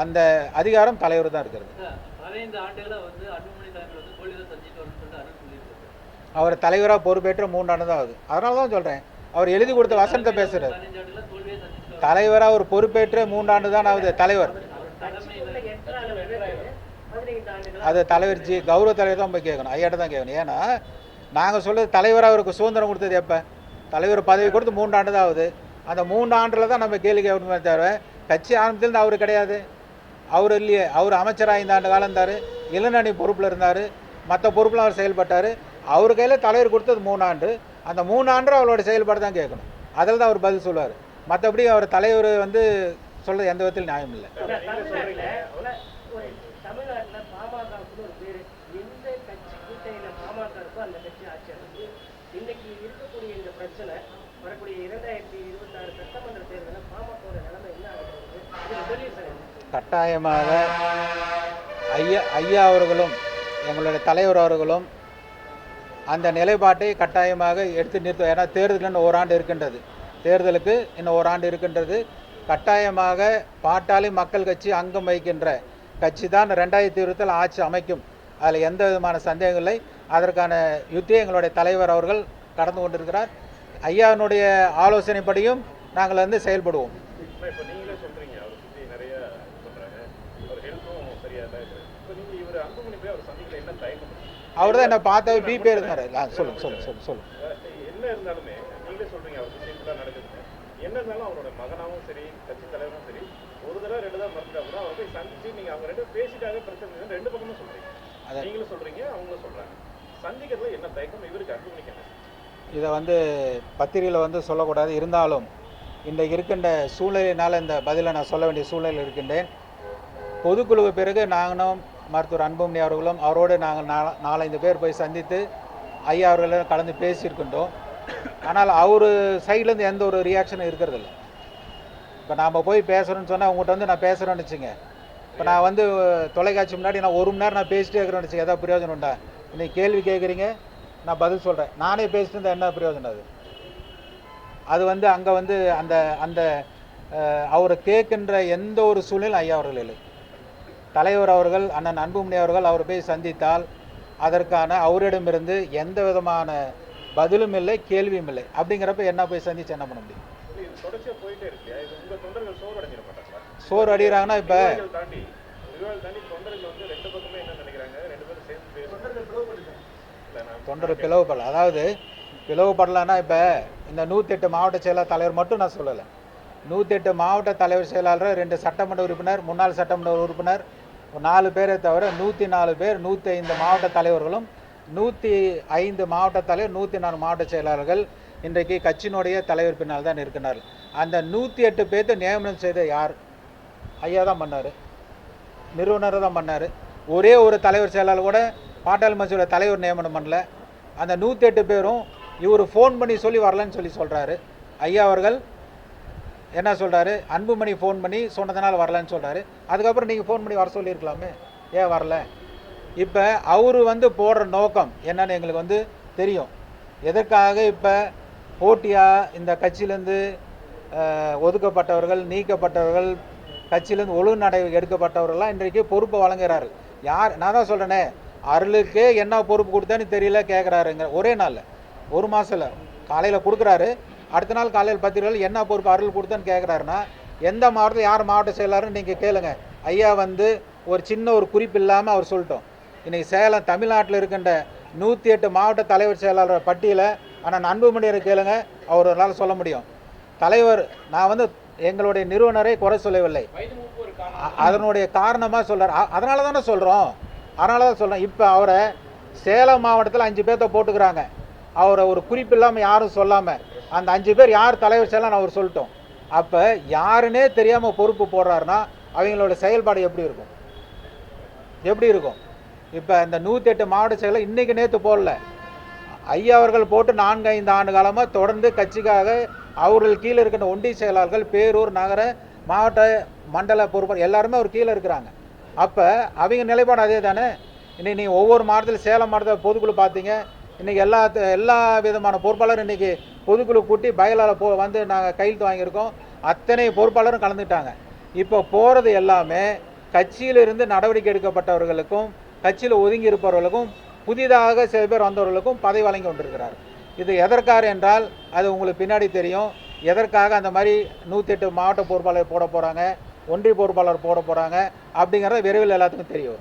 அந்த அதிகாரம் தலைவர் தான் இருக்கிறது. அவர் தலைவராக பொறுப்பேற்ற 3 ஆண்டு தான் ஆகுது. அதனால தான் சொல்கிறேன், அவர் எழுதி கொடுத்த வசனத்தை பேசுகிறார். தலைவராக அவர் பொறுப்பேற்ற 3 ஆண்டு தான் ஆகுது தலைவர். அது தலைவர் கௌரவ தலைவர் தான் போய் கேட்கணும், ஐயாட்ட தான் கேட்கணும். ஏன்னா நாங்கள் சொல்கிறது தலைவராக அவருக்கு சுதந்திரம் கொடுத்தது எப்போ? தலைவர் பதவி கொடுத்து 3 ஆண்டு தான் ஆகுது. அந்த 3 ஆண்டில் தான் நம்ம கேள்வி கேட்கணுமே தவிர கட்சி ஆரம்பத்திலேருந்து அவர் கிடையாது. அவர் இல்லையே, அவர் அமைச்சராக 5 ஆண்டு காலம் இருந்தார், இளநணி பொறுப்பில் இருந்தார், மற்ற பொறுப்பில் அவர் செயல்பட்டார். அவர் கையில் தலைவர் கொடுத்தது 3 ஆண்டு. அந்த 3 ஆண்டு அவரோட செயல்பாடு தான் கேட்கணும், அதில் தான் அவர் பதில் சொல்லுவார். மற்றபடி அவர் தலைவர் சொல்கிறது எந்த விதத்தில் நியாயம் இல்லை. கட்டாயமாக ஐயா அவர்களும் எங்களுடைய தலைவர் அவர்களும் அந்த நிலைப்பாட்டை கட்டாயமாக எடுத்து நிறுத்தும். ஏன்னா தேர்தலுக்கு இன்னும் 1 ஆண்டு இருக்கின்றது, தேர்தலுக்கு இன்னும் 1 ஆண்டு இருக்கின்றது. கட்டாயமாக பாட்டாளி மக்கள் கட்சி அங்கம் வகிக்கின்ற கட்சி தான் 2020 ஆட்சி அமைக்கும், அதில் எந்த விதமான சந்தேகம் இல்லை. அதற்கான யுத்தியை எங்களுடைய தலைவர் அவர்கள் கடந்து கொண்டிருக்கிறார். ஐயாவினுடைய ஆலோசனைப்படியும் நாங்கள் செயல்படுவோம். அவர் தான் என்ன பார்த்தா பிபி இருந்தாரு. சொல்லுங்க சொல்லுங்க சொல்லுங்க சொல்லுங்க. என்ன இருந்தாலுமே நீங்களே சொல்றீங்க அவருக்கு சிம்பிளா நடக்குது. என்ன இருந்தாலும் அவரோட மகனாவும் சரி கட்சி தலைவரும் சரி ஒரு தடவை 2 தடவை மறுத்தா கூட அவரை போய் சந்திச்சு நீங்க அவங்க 2 பேசிட்டாங்க பிரச்சனை 2 பக்கமும் சொல்றீங்க. நீங்களும் சொல்றீங்க அவங்களும் சொல்றாங்க. சந்திக்கிறதுல என்ன தயக்கம் இவருக்கு அன்புமணிக்கு? இதை பத்திரிகையில் சொல்லக்கூடாது, இருந்தாலும் இன்றைக்கு இருக்கின்ற சூழ்நிலையினால் இந்த பதிலை நான் சொல்ல வேண்டிய சூழ்நிலையில் இருக்கின்றேன். பொதுக்குழுவு பிறகு நாங்களும் மருத்துவர் அன்புமணி அவர்களும் அவரோடு நாங்கள் 4-5 பேர் போய் சந்தித்து ஐயா அவர்களும் கலந்து பேசியிருக்கின்றோம். ஆனால் அவர் சைட்லேருந்து எந்த ஒரு ரியாக்ஷனும் இருக்கிறதில்ல. இப்போ நாம் போய் பேசுகிறோன்னு சொன்னால் அவங்ககிட்ட நான் பேசுகிறேன்னு வச்சுங்க, இப்போ நான் தொலைக்காட்சி முன்னாடி நான் 1 மணி நேரம் நான் பேசிட்டே இருக்கிறேன்னு வச்சுங்க, எதாவது பிரயோஜனம் உண்டா? இன்னைக்கு கேள்வி கேட்குறீங்க, நான் பதில் சொல்கிறேன், நானே பேசிட்டு இருந்தால் என்ன பிரயோஜனம்? அது அங்கே அந்த அந்த அவரை கேட்கின்ற எந்த ஒரு சூழ்நிலை ஐயா அவர்கள் இல்லை. தலைவர் அவர்கள் அண்ணன் அன்புமணி அவர்கள் அவர் போய் சந்தித்தால் அதற்கான அவரிடமிருந்து எந்த விதமான பதிலும் இல்லை, கேள்வியும் இல்லை. அப்படிங்கிறப்ப என்ன போய் சந்திச்சு என்ன பண்ண முடியும்? சோறு அடிக்கிறாங்கன்னா இப்போ தொண்டர் பிளவுபடல, அதாவது பிளவுபடலைன்னா இப்போ இந்த 108 மாவட்ட செயலாளர் தலைவர் மட்டும் நான் சொல்லலை, 108 மாவட்ட தலைவர் செயலாளர், 2 சட்டமன்ற உறுப்பினர், முன்னாள் சட்டமன்ற உறுப்பினர், 4 பேரை தவிர 104 பேர், 105 மாவட்ட தலைவர்களும், 105 மாவட்ட தலைவர், 104 மாவட்ட செயலாளர்கள் இன்றைக்கு கட்சியினுடைய தலைவர் பின்னால் தான் இருக்கிறார்கள். அந்த 108 பேர்த்து நியமனம் செய்த யார்? ஐயா தான் பண்ணார், நிறுவனர் தான் பண்ணார். ஒரே ஒரு தலைவர் செயலாளர் கூட பாட்டாளி மகிழ்ச்சியோட தலைவர் நியமனம் பண்ணல. அந்த 108 பேரும் இவர் ஃபோன் பண்ணி சொல்லி வரலன்னு சொல்கிறாரு. ஐயா அவர்கள் என்ன சொல்கிறாரு? அன்புமணி ஃபோன் பண்ணி சொன்னதுனால வரலன்னு சொல்கிறாரு. அதுக்கப்புறம் நீங்கள் ஃபோன் பண்ணி வர சொல்லியிருக்கலாமே, ஏன் வரல? இப்போ அவர் போடுற நோக்கம் என்னன்னு எங்களுக்கு தெரியும். எதற்காக இப்போ போட்டியாக இந்த கட்சியிலேருந்து ஒதுக்கப்பட்டவர்கள், நீக்கப்பட்டவர்கள், கட்சியிலேருந்து ஒழுங்கு நடை எடுக்கப்பட்டவர்கள்லாம் இன்றைக்கு பொறுப்பை வழங்குகிறார்கள். யார்? நான் தான் சொல்கிறேனே, அருளுக்கே என்ன பொறுப்பு கொடுத்தேன்னு தெரியல கேட்குறாருங்க. ஒரே நாளில் 1 மாதத்தில் காலையில் கொடுக்குறாரு, அடுத்த நாள் காலையில் பத்திரிகையில் என்ன பொறுப்பு அருள் கொடுத்தேன்னு கேட்குறாருன்னா, எந்த மாவட்டத்தில் யார் மாவட்ட செயலாளர்னு நீங்கள் கேளுங்க. ஐயா ஒரு சின்ன ஒரு குறிப்பு இல்லாமல் அவர் சொல்லிட்டோம். இன்றைக்கி சேலம் தமிழ்நாட்டில் இருக்கின்ற 108 மாவட்ட தலைவர் செயலாளர் பட்டியலை ஆனால் அன்புமணியரை கேளுங்க, அவரால் சொல்ல முடியும். தலைவர் நான் வந்து எங்களுடைய நிறுவனரை குறை சொல்லவில்லை, அதனுடைய காரணமாக சொல்கிறார். அதனால தானே சொல்கிறோம், இப்போ அவரை சேலம் மாவட்டத்தில் 5 பேர்த்த போட்டுக்கிறாங்க. அவரை ஒரு குறிப்பு இல்லாமல் யாரும் சொல்லாமல் அந்த 5 பேர் யார் தலைவர் செயலாளர் அவர் சொல்லிட்டோம். அப்போ யாருன்னே தெரியாமல் பொறுப்பு போடுறாருன்னா அவங்களோட செயல்பாடு எப்படி இருக்கும்? இப்போ இந்த 108 மாவட்ட செயலர் இன்றைக்கி நேற்று போடல, ஐயா அவர்கள் போட்டு 4-5 ஆண்டு காலமாக தொடர்ந்து கட்சிக்காக அவர்கள் கீழே இருக்கிற ஒன்றிய செயலாளர்கள், பேரூர், நகர, மாவட்ட, மண்டல பொறுப்பாளர் எல்லாருமே அவர் கீழே இருக்கிறாங்க. அப்போ அவங்க நிலைப்பாடு அதே தானே. இன்றைக்கி நீங்கள் ஒவ்வொரு மாவட்டத்தில், சேலம் மாவட்டத்தில் பொதுக்குழு பார்த்தீங்க, இன்றைக்கி எல்லா விதமான பொறுப்பாளரும் இன்றைக்கி பொதுக்குழு கூட்டி பயலால் வந்து நாங்கள் கையெழுத்து வாங்கியிருக்கோம். அத்தனை பொறுப்பாளரும் கலந்துட்டாங்க. இப்போ போகிறது எல்லாமே கட்சியிலிருந்து நடவடிக்கை எடுக்கப்பட்டவர்களுக்கும் கட்சியில் ஒதுங்கி இருப்பவர்களுக்கும் புதிதாக சில பேர் வந்தவர்களுக்கும் பதவி வழங்கி கொண்டிருக்கிறார். இது எதற்காக என்றால் அது உங்களுக்கு பின்னாடி தெரியும். எதற்காக அந்த மாதிரி 108 மாவட்ட பொறுப்பாளர் போட போகிறாங்க, ஒன்றிய பொறுப்பாளர் போட போகிறாங்க அப்படிங்கிறத விரைவில் எல்லாத்துக்கும் தெரியும்.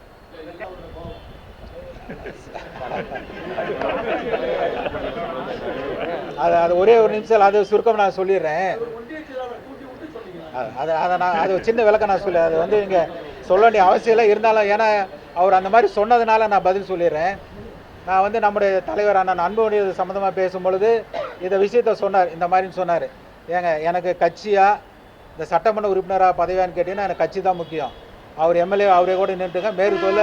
அது ஒரே ஒரு நிமிஷம், அது சுருக்கம் நான் சொல்லிடுறேன். அது சின்ன விளக்கம் நான் அது வந்து இங்கே சொல்ல வேண்டிய அவசியம் இல்லை. இருந்தாலும் ஏன்னா அவர் அந்த மாதிரி சொன்னதுனால நான் பதில் சொல்லிடுறேன். நான் வந்து நம்முடைய தலைவர் அண்ணன் அன்புமணி சம்மந்தமாக பேசும்பொழுது இந்த விஷயத்த சொன்னார். இந்த மாதிரின்னு சொன்னார், ஏங்க எனக்கு கட்சியா இந்த சட்டமன்ற உறுப்பினராக பதவியான்னு கேட்டீங்கன்னா எனக்கு கட்சி தான் முக்கியம். அவர் எம்எல்ஏ அவரே கூட நின்றுங்க, மேற்கொள்ள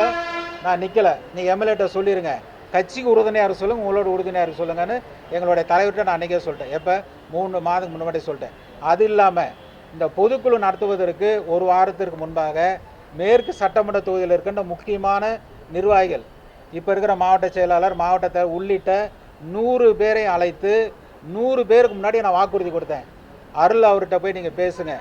நான் நிற்கலை, நீங்கள் எம்எல்ஏட்ட சொல்லிடுங்க, கட்சிக்கு உறுதுணையார் சொல்லுங்கள், உங்களோட உறுதுணையார் சொல்லுங்கன்னு எங்களுடைய தலைவர்கிட்ட நான் அன்றைக்கே சொல்லிட்டேன். எப்போ 3 மாதத்துக்கு முன்னாடி சொல்லிட்டேன். அது இல்லாமல் இந்த பொதுக்குழு நடத்துவதற்கு ஒரு வாரத்திற்கு முன்பாக மேற்கு சட்டமன்ற தொகுதியில் இருக்கின்ற முக்கியமான நிர்வாகிகள், இப்போ இருக்கிற மாவட்ட செயலாளர், மாவட்டத்தை உள்ளிட்ட 100 பேரை அழைத்து 100 பேருக்கு முன்னாடி நான் வாக்குறுதி கொடுத்தேன். அருள் அவர்கிட்ட போய் நீங்கள் பேசுங்க.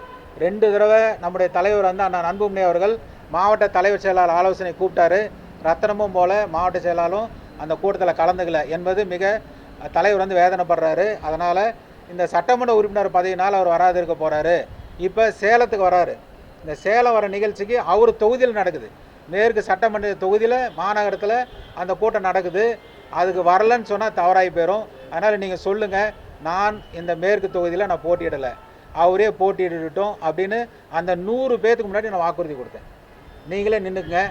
2 தடவை நம்முடைய தலைவர் வந்து அண்ணன் அன்புமணி அவர்கள் மாவட்ட தலைவர் செயலாளர் ஆலோசனை கூப்பிட்டாரு. ரத்தனமும் போல மாவட்ட செயலாளரும் அந்த கூட்டத்தில் கலந்துக்கல என்பது மிக தலைவர் வந்து வேதனைப்படுறாரு. அதனால் இந்த சட்டமன்ற உறுப்பினர் பதவியினால் அவர் வராது இருக்க போகிறாரு. இப்போ சேலத்துக்கு வராரு. இந்த சேலம் வர நிகழ்ச்சிக்கு அவர் தொகுதியில் நடக்குது, மேற்கு சட்டமன்ற தொகுதியில் மாநகரத்தில் அந்த கூட்டம் நடக்குது. அதுக்கு வரலன்னு சொன்னால் தவறாகி போயிடும். அதனால் நீங்கள் சொல்லுங்கள், நான் இந்த மேற்கு தொகுதியில் நான் போட்டியிடலை, அவரே போட்டியிடட்டும் அப்படின்னு அந்த 100 பேத்துக்கு முன்னாடி நான் வாக்குறுதி கொடுத்தேன். நீங்களே நின்றுக்குங்க.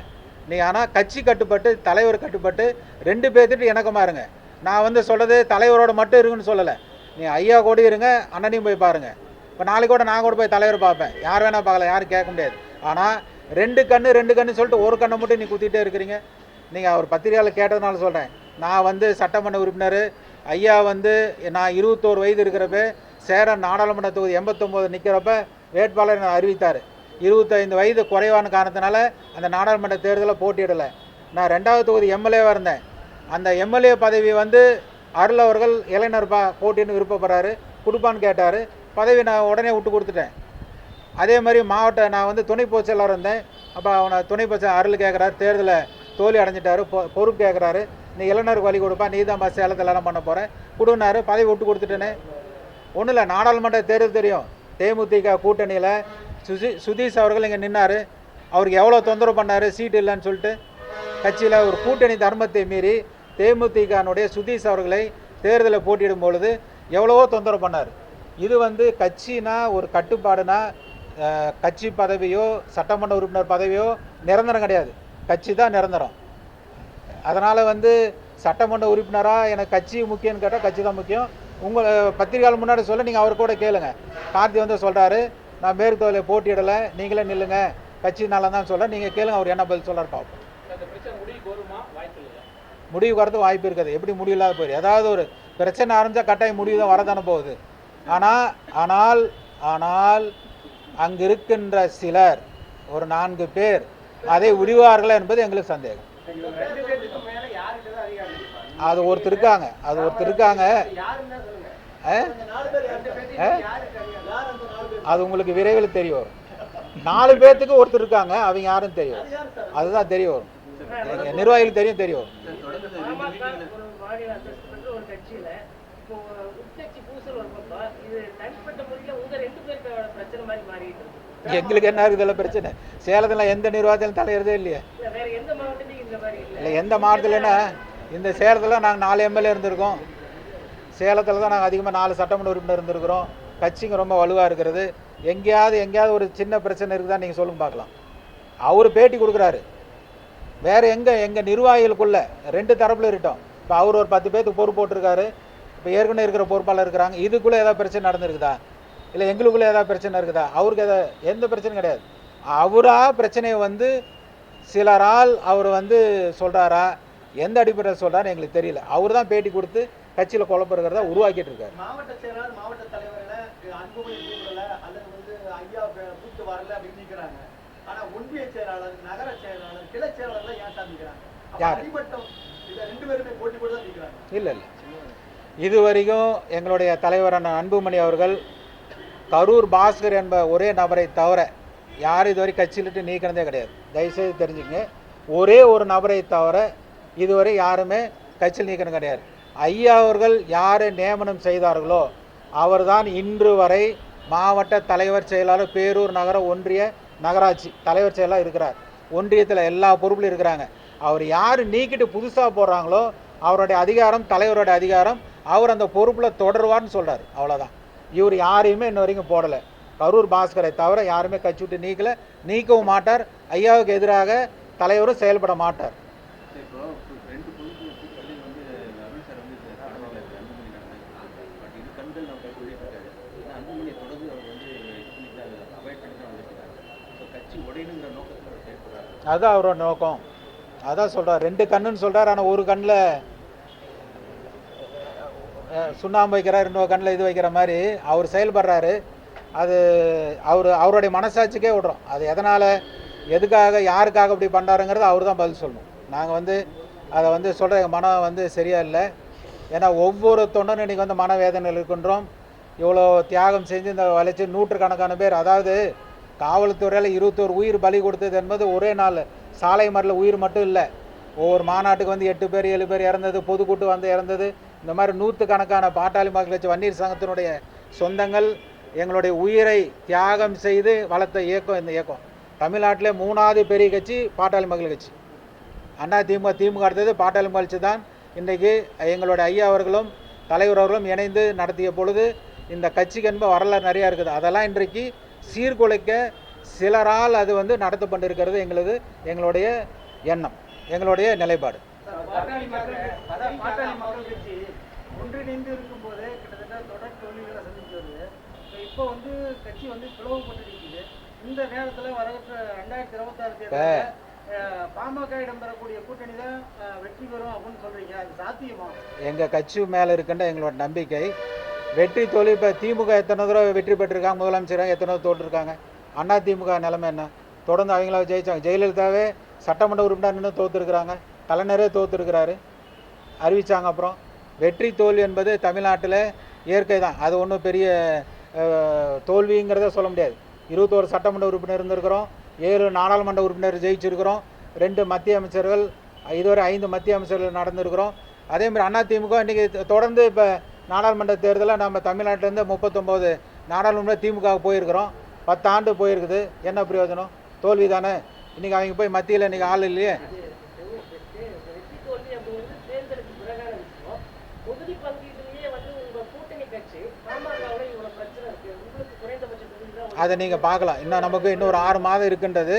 நீங்கள் ஆனால் கட்சி கட்டுப்பட்டு தலைவர் கட்டுப்பட்டு 2 பேர்த்துட்டு இணக்கமாக இருங்க. நான் வந்து சொல்கிறது தலைவரோட மட்டும் இருக்குன்னு சொல்லலை, நீங்கள் ஐயா கூட இருங்க, அண்ணனையும் போய் பாருங்கள். இப்போ நாளைக்கு கூட நான் கூட போய் தலைவர் பார்ப்பேன், யார் வேணால் பார்க்கலாம், யாரும் கேட்க முடியாது. ஆனால் 2 கண்ணு சொல்லிட்டு ஒரு கண்ணை மட்டும் நீ குத்திட்டே இருக்கிறீங்க. நீங்கள் அவர் பத்திரிகையாளர் கேட்டதுனால சொல்கிறேன். நான் வந்து சட்டமன்ற உறுப்பினர் ஐயா வந்து நான் 21 வயது இருக்கிறப்ப சேரன் நாடாளுமன்ற தொகுதி 89 நிற்கிறப்ப வேட்பாளர் நான் அறிவித்தார். 25 வயது குறைவான காரணத்தினால அந்த நாடாளுமன்ற தேர்தலில் போட்டியிடலை. நான் 2வது தொகுதி எம்எல்ஏவாக இருந்தேன். அந்த எம்எல்ஏ பதவி வந்து அருள் அவர்கள் இளைஞர் போட்டின்னு விருப்பப்படுறாரு, கொடுப்பான்னு கேட்டார். பதவி நான் உடனே விட்டு கொடுத்துட்டேன். அதே மாதிரி மாவட்ட நான் வந்து துணை பொதுச் செயலாளர் இருந்தேன். அப்போ அவனை துணை பொதுச் அருள் கேட்குறாரு, தேர்தலில் தோல்வி அடைஞ்சிட்டாரு, பொறுப்பு கேட்குறாரு, நீ இளைஞருக்கு வழி கொடுப்பா, நீ தான் சேலத்தில் எல்லாம் பண்ண போகிறேன் கொடுனாரு. பதவி விட்டு கொடுத்துட்டேனே. ஒன்றும் இல்லை, நாடாளுமன்ற தேர்தல் தெரியும், தேமுதிக கூட்டணியில் சுதீஷ் அவர்கள் இங்கே நின்னார். அவருக்கு எவ்வளோ தொந்தரவு பண்ணார் சீட்டு இல்லைன்னு சொல்லிட்டு. கட்சியில் ஒரு கூட்டணி தர்மத்தை மீறி தேமுதிகனுடைய சுதீஷ் அவர்களை தேர்தலில் போட்டியிடும் பொழுது எவ்வளவோ தொந்தரவு பண்ணார். இது வந்து கட்சினா ஒரு கட்டுப்பாடுனா கட்சி பதவியோ சட்டமன்ற உறுப்பினர் பதவியோ நிரந்தரம் கிடையாது, கட்சி தான் நிரந்தரம். அதனால் வந்து சட்டமன்ற உறுப்பினராக எனக்கு கட்சி முக்கியம்னு கேட்டால் கட்சி தான் முக்கியம். உங்கள் பத்திரிகையாளர் முன்னாடி சொல்ல நீங்கள் அவர் கூட கேளுங்க. கார்த்தி வந்து சொல்கிறாரு, நான் மேற்கு தொகுதியில் போட்டியிடலை, நீங்களே நில்லுங்க, கட்சி நல்லா தான் சொல்கிறேன், நீங்கள் கேளுங்க அவர் என்ன பதில் சொல்கிறார் பார்ப்போம். முடிவு வரது வாய்ப்பு இருக்காது. எப்படி முடிவில்லாத போயிடும். ஏதாவது ஒரு பிரச்சனை ஆரம்பித்தா கட்டாயம் முடிவு தான் வரதானே போகுது. ஆனால் அங்கு இருக்கின்ற சிலர் ஒரு 4 பேர் அதை விடுவார்களா என்பது எங்களுக்கு சந்தேகம். அது ஒருத்தர் இருக்காங்க, அது உங்களுக்கு விரைவில் தெரிய வரும். 4 பேர்த்துக்கு ஒருத்தர் இருக்காங்க, அவங்க யாரும் தெரியும், அதுதான் தெரிய வரும், நிர்வாகிகள் தெரிய வரும். எங்களுக்கு என்ன இருக்குது இதில் பிரச்சனை? சேலத்தில் எந்த நிர்வாகத்திலும் தலையிறதே இல்லையே. இல்லை, எந்த மாவட்டத்தில் என்ன இந்த சேலத்தில் நாங்கள் 4 எம்எல்ஏ இருந்திருக்கோம். சேலத்தில் தான் நாங்கள் அதிகமாக 4 சட்டமன்ற உறுப்பினர் இருந்திருக்கிறோம். கட்சிங்க ரொம்ப வலுவாக இருக்கிறது. எங்கேயாவது ஒரு சின்ன பிரச்சனை இருக்குதா நீங்கள் சொல்லுங்க பார்க்கலாம். அவர் பேட்டி கொடுக்குறாரு. வேறு எங்கள் நிர்வாகிகளுக்குள்ள 2 தரப்பில் இருக்கட்டும். இப்போ அவர் ஒரு 10 பேருக்கு பொறுப்பு போட்டிருக்காரு. இப்போ ஏற்கனவே இருக்கிற பொறுப்பாளர் இருக்கிறாங்க. இதுக்குள்ளே ஏதாவது பிரச்சனை நடந்துருக்குதா, இல்லை எங்களுக்குள்ளே ஏதாவது பிரச்சனை இருக்குதா? அவருக்கு எந்த பிரச்சனையும் கிடையாது. அவராக பிரச்சனையை வந்து சிலரால் அவர் வந்து சொல்கிறாரா, எந்த அடிப்படையில் சொல்கிறாரு எங்களுக்கு தெரியல. அவர் தான் பேட்டி கொடுத்து கட்சியில் குழப்பறத உருவாக்கிட்டு இருக்காரு. மாவட்ட செயலாளர் மாவட்ட தலைவர்களை அன்புமணி கூப்பிடல அல்லது வந்து ஐயா கூப்பிட்டு வரல அப்படின்னு நிற்கிறாங்க. ஆனால் ஒன்றிய செயலாளர், நகர செயலாளர், கிளை செயலாளர்லாம் ஏன் சாதிக்கிறாங்க? யார்? அடிமட்டம் இதை 2 பேருமே போட்டி போட்டு தான் நிற்கிறாங்க. இல்லை இது வரைக்கும் எங்களுடைய தலைவரான அன்புமணி அவர்கள் கரூர் பாஸ்கர் என்ப ஒரே நபரை தவிர யார் இதுவரை கட்சியிலிட்டு நீக்கினதே கிடையாது. தயவுசெய்து தெரிஞ்சுங்க. ஒரே ஒரு நபரை தவிர இதுவரை யாருமே கட்சியில் நீக்கினது கிடையாது. ஐயா அவர்கள் யாரை நியமனம் செய்தார்களோ அவர்தான் இன்று வரை மாவட்ட தலைவர் செயலாளர், பேரூர் நகர ஒன்றிய நகராட்சி தலைவர் செயலாளர் இருக்கிறார். ஒன்றியத்தில் எல்லா பொறுப்புலையும் இருக்கிறாங்க. அவர் யார் நீக்கிட்டு புதுசாக போடுறாங்களோ அவருடைய அதிகாரம், தலைவருடைய அதிகாரம், அவர் அந்த பொறுப்பில் தொடருவார்னு சொல்கிறார். அவ்வளோதான். இவர் யாரையுமே இன்ன வரைக்கும் போடலை. கரூர் பாஸ்கரை தவிர யாருமே கட்சி விட்டு நீக்கலை, நீக்கவும் மாட்டார். ஐயாவுக்கு எதிராக தலைவரும் செயல்பட மாட்டார். அதுதான் அவரோட நோக்கம். அதான் சொல்கிறார். 2 கண்ணுன்னு சொல்கிறார். ஆனால் ஒரு கண்ணில் சுண்ணாம்பு வைக்கிறார், இன்னொரு கண்ணில் இது வைக்கிற மாதிரி அவர் செயல்படுறாரு. அது அவருடைய மனசாட்சிக்கே விடுறோம். அது எதனால், எதுக்காக, யாருக்காக இப்படி பண்ணுறாருங்கிறது அவர் தான் பதில் சொல்லணும். நாங்கள் வந்து அதை வந்து சொல்கிற மனம் வந்து சரியா இல்லை. ஏன்னா ஒவ்வொரு தொண்டனும் இன்றைக்கி வந்து மனவேதனையில் இருக்கின்றோம். இவ்வளோ தியாகம் செஞ்சு இந்த வளைச்சி 100கணக்கான பேர், அதாவது காவல்துறையில் 21 உயிர் பலி கொடுத்தது என்பது ஒரே நாள் சாலை மறியல் உயிர் மட்டும் இல்லை. ஒவ்வொரு மாநாட்டுக்கு வந்து 8 பேர் 7 பேர் இறந்தது, பொதுக்கூட்டு வந்து இறந்தது. இந்த மாதிரி 100கணக்கான பாட்டாளி மக்கள் கட்சி வன்னியர் சங்கத்தினுடைய சொந்தங்கள் எங்களுடைய உயிரை தியாகம் செய்து வளர்த்த இயக்கம் இந்த இயக்கம். தமிழ்நாட்டிலே 3வது பெரிய கட்சி பாட்டாளி மக்கள் கட்சி. அண்ணா திமுக, திமுக அடுத்தது பாட்டாளி மக்கள் கட்சி தான். இன்றைக்கு எங்களுடைய ஐயா அவர்களும் தலைவர் அவர்களும் இணைந்து நடத்திய பொழுது இந்த கட்சிக்கு என்ப வரலாறு நிறையா இருக்குது. அதெல்லாம் இன்றைக்கு சீர்குலைக்க சிலரால் அது வந்து நடத்தப்பட்டிருக்கிறது எங்களுடைய எண்ணம், எங்களுடைய நிலைப்பாடு. பாட்டாளி மக்கள் கட்சி ஒன்றிணைந்து இருக்கும்போது கிட்டத்தட்ட தொடர் தோல்விகளை சந்திச்சு வருது. இப்போ வந்து கட்சி வந்து பிளவுபட்டு இந்த நேரத்தில் வரப்பட்ட 2026 தேர்தலில் பாமக-இடம் பெறக்கூடிய கூட்டணி தான் வெற்றி பெறும் அப்படின்னு சொல்றீங்க. அது சாத்தியமா? எங்கள் கட்சி மேலே இருக்கின்ற எங்களோட நம்பிக்கை வெற்றி தோல்வி. இப்போ திமுக எத்தனை தடவை வெற்றி பெற்றிருக்காங்க, முதலமைச்சராக எத்தனை தடவை தோற்றுருக்காங்க. அண்ணா திமுக நிலைமை என்ன? தொடர்ந்து அவங்கள ஜெயிச்சாங்க. ஜெயலலிதாவே சட்டமன்ற உறுப்பினர் நின்று தோற்றுருக்குறாங்க, கலைஞரே தோற்றுருக்கிறாரு, அறிவித்தாங்க. அப்புறம் வெற்றி தோல்வி என்பது தமிழ்நாட்டில் இயற்கை தான். அது ஒன்றும் பெரிய தோல்விங்கிறத சொல்ல முடியாது. 21 சட்டமன்ற உறுப்பினர் இருந்திருக்கிறோம், 7 நாடாளுமன்ற உறுப்பினர் ஜெயிச்சிருக்கிறோம், 2 மத்திய அமைச்சர்கள், இதுவரை 5 மத்திய அமைச்சர்கள் நடந்திருக்கிறோம். அதேமாதிரி அதிமுக இன்றைக்கி தொடர்ந்து இப்போ நாடாளுமன்ற தேர்தலில் நம்ம தமிழ்நாட்டிலேருந்து 39 நாடாளுமன்ற திமுக போயிருக்கிறோம். 10 ஆண்டு போயிருக்குது. என்ன பிரயோஜனம்? தோல்வி தானே. இன்றைக்கி அவங்க போய் மத்தியில் இன்றைக்கி ஆள் இல்லையே. அதை நீங்கள் பார்க்கலாம். இன்னும் நமக்கு இன்னொரு 6 மாதம் இருக்கின்றது.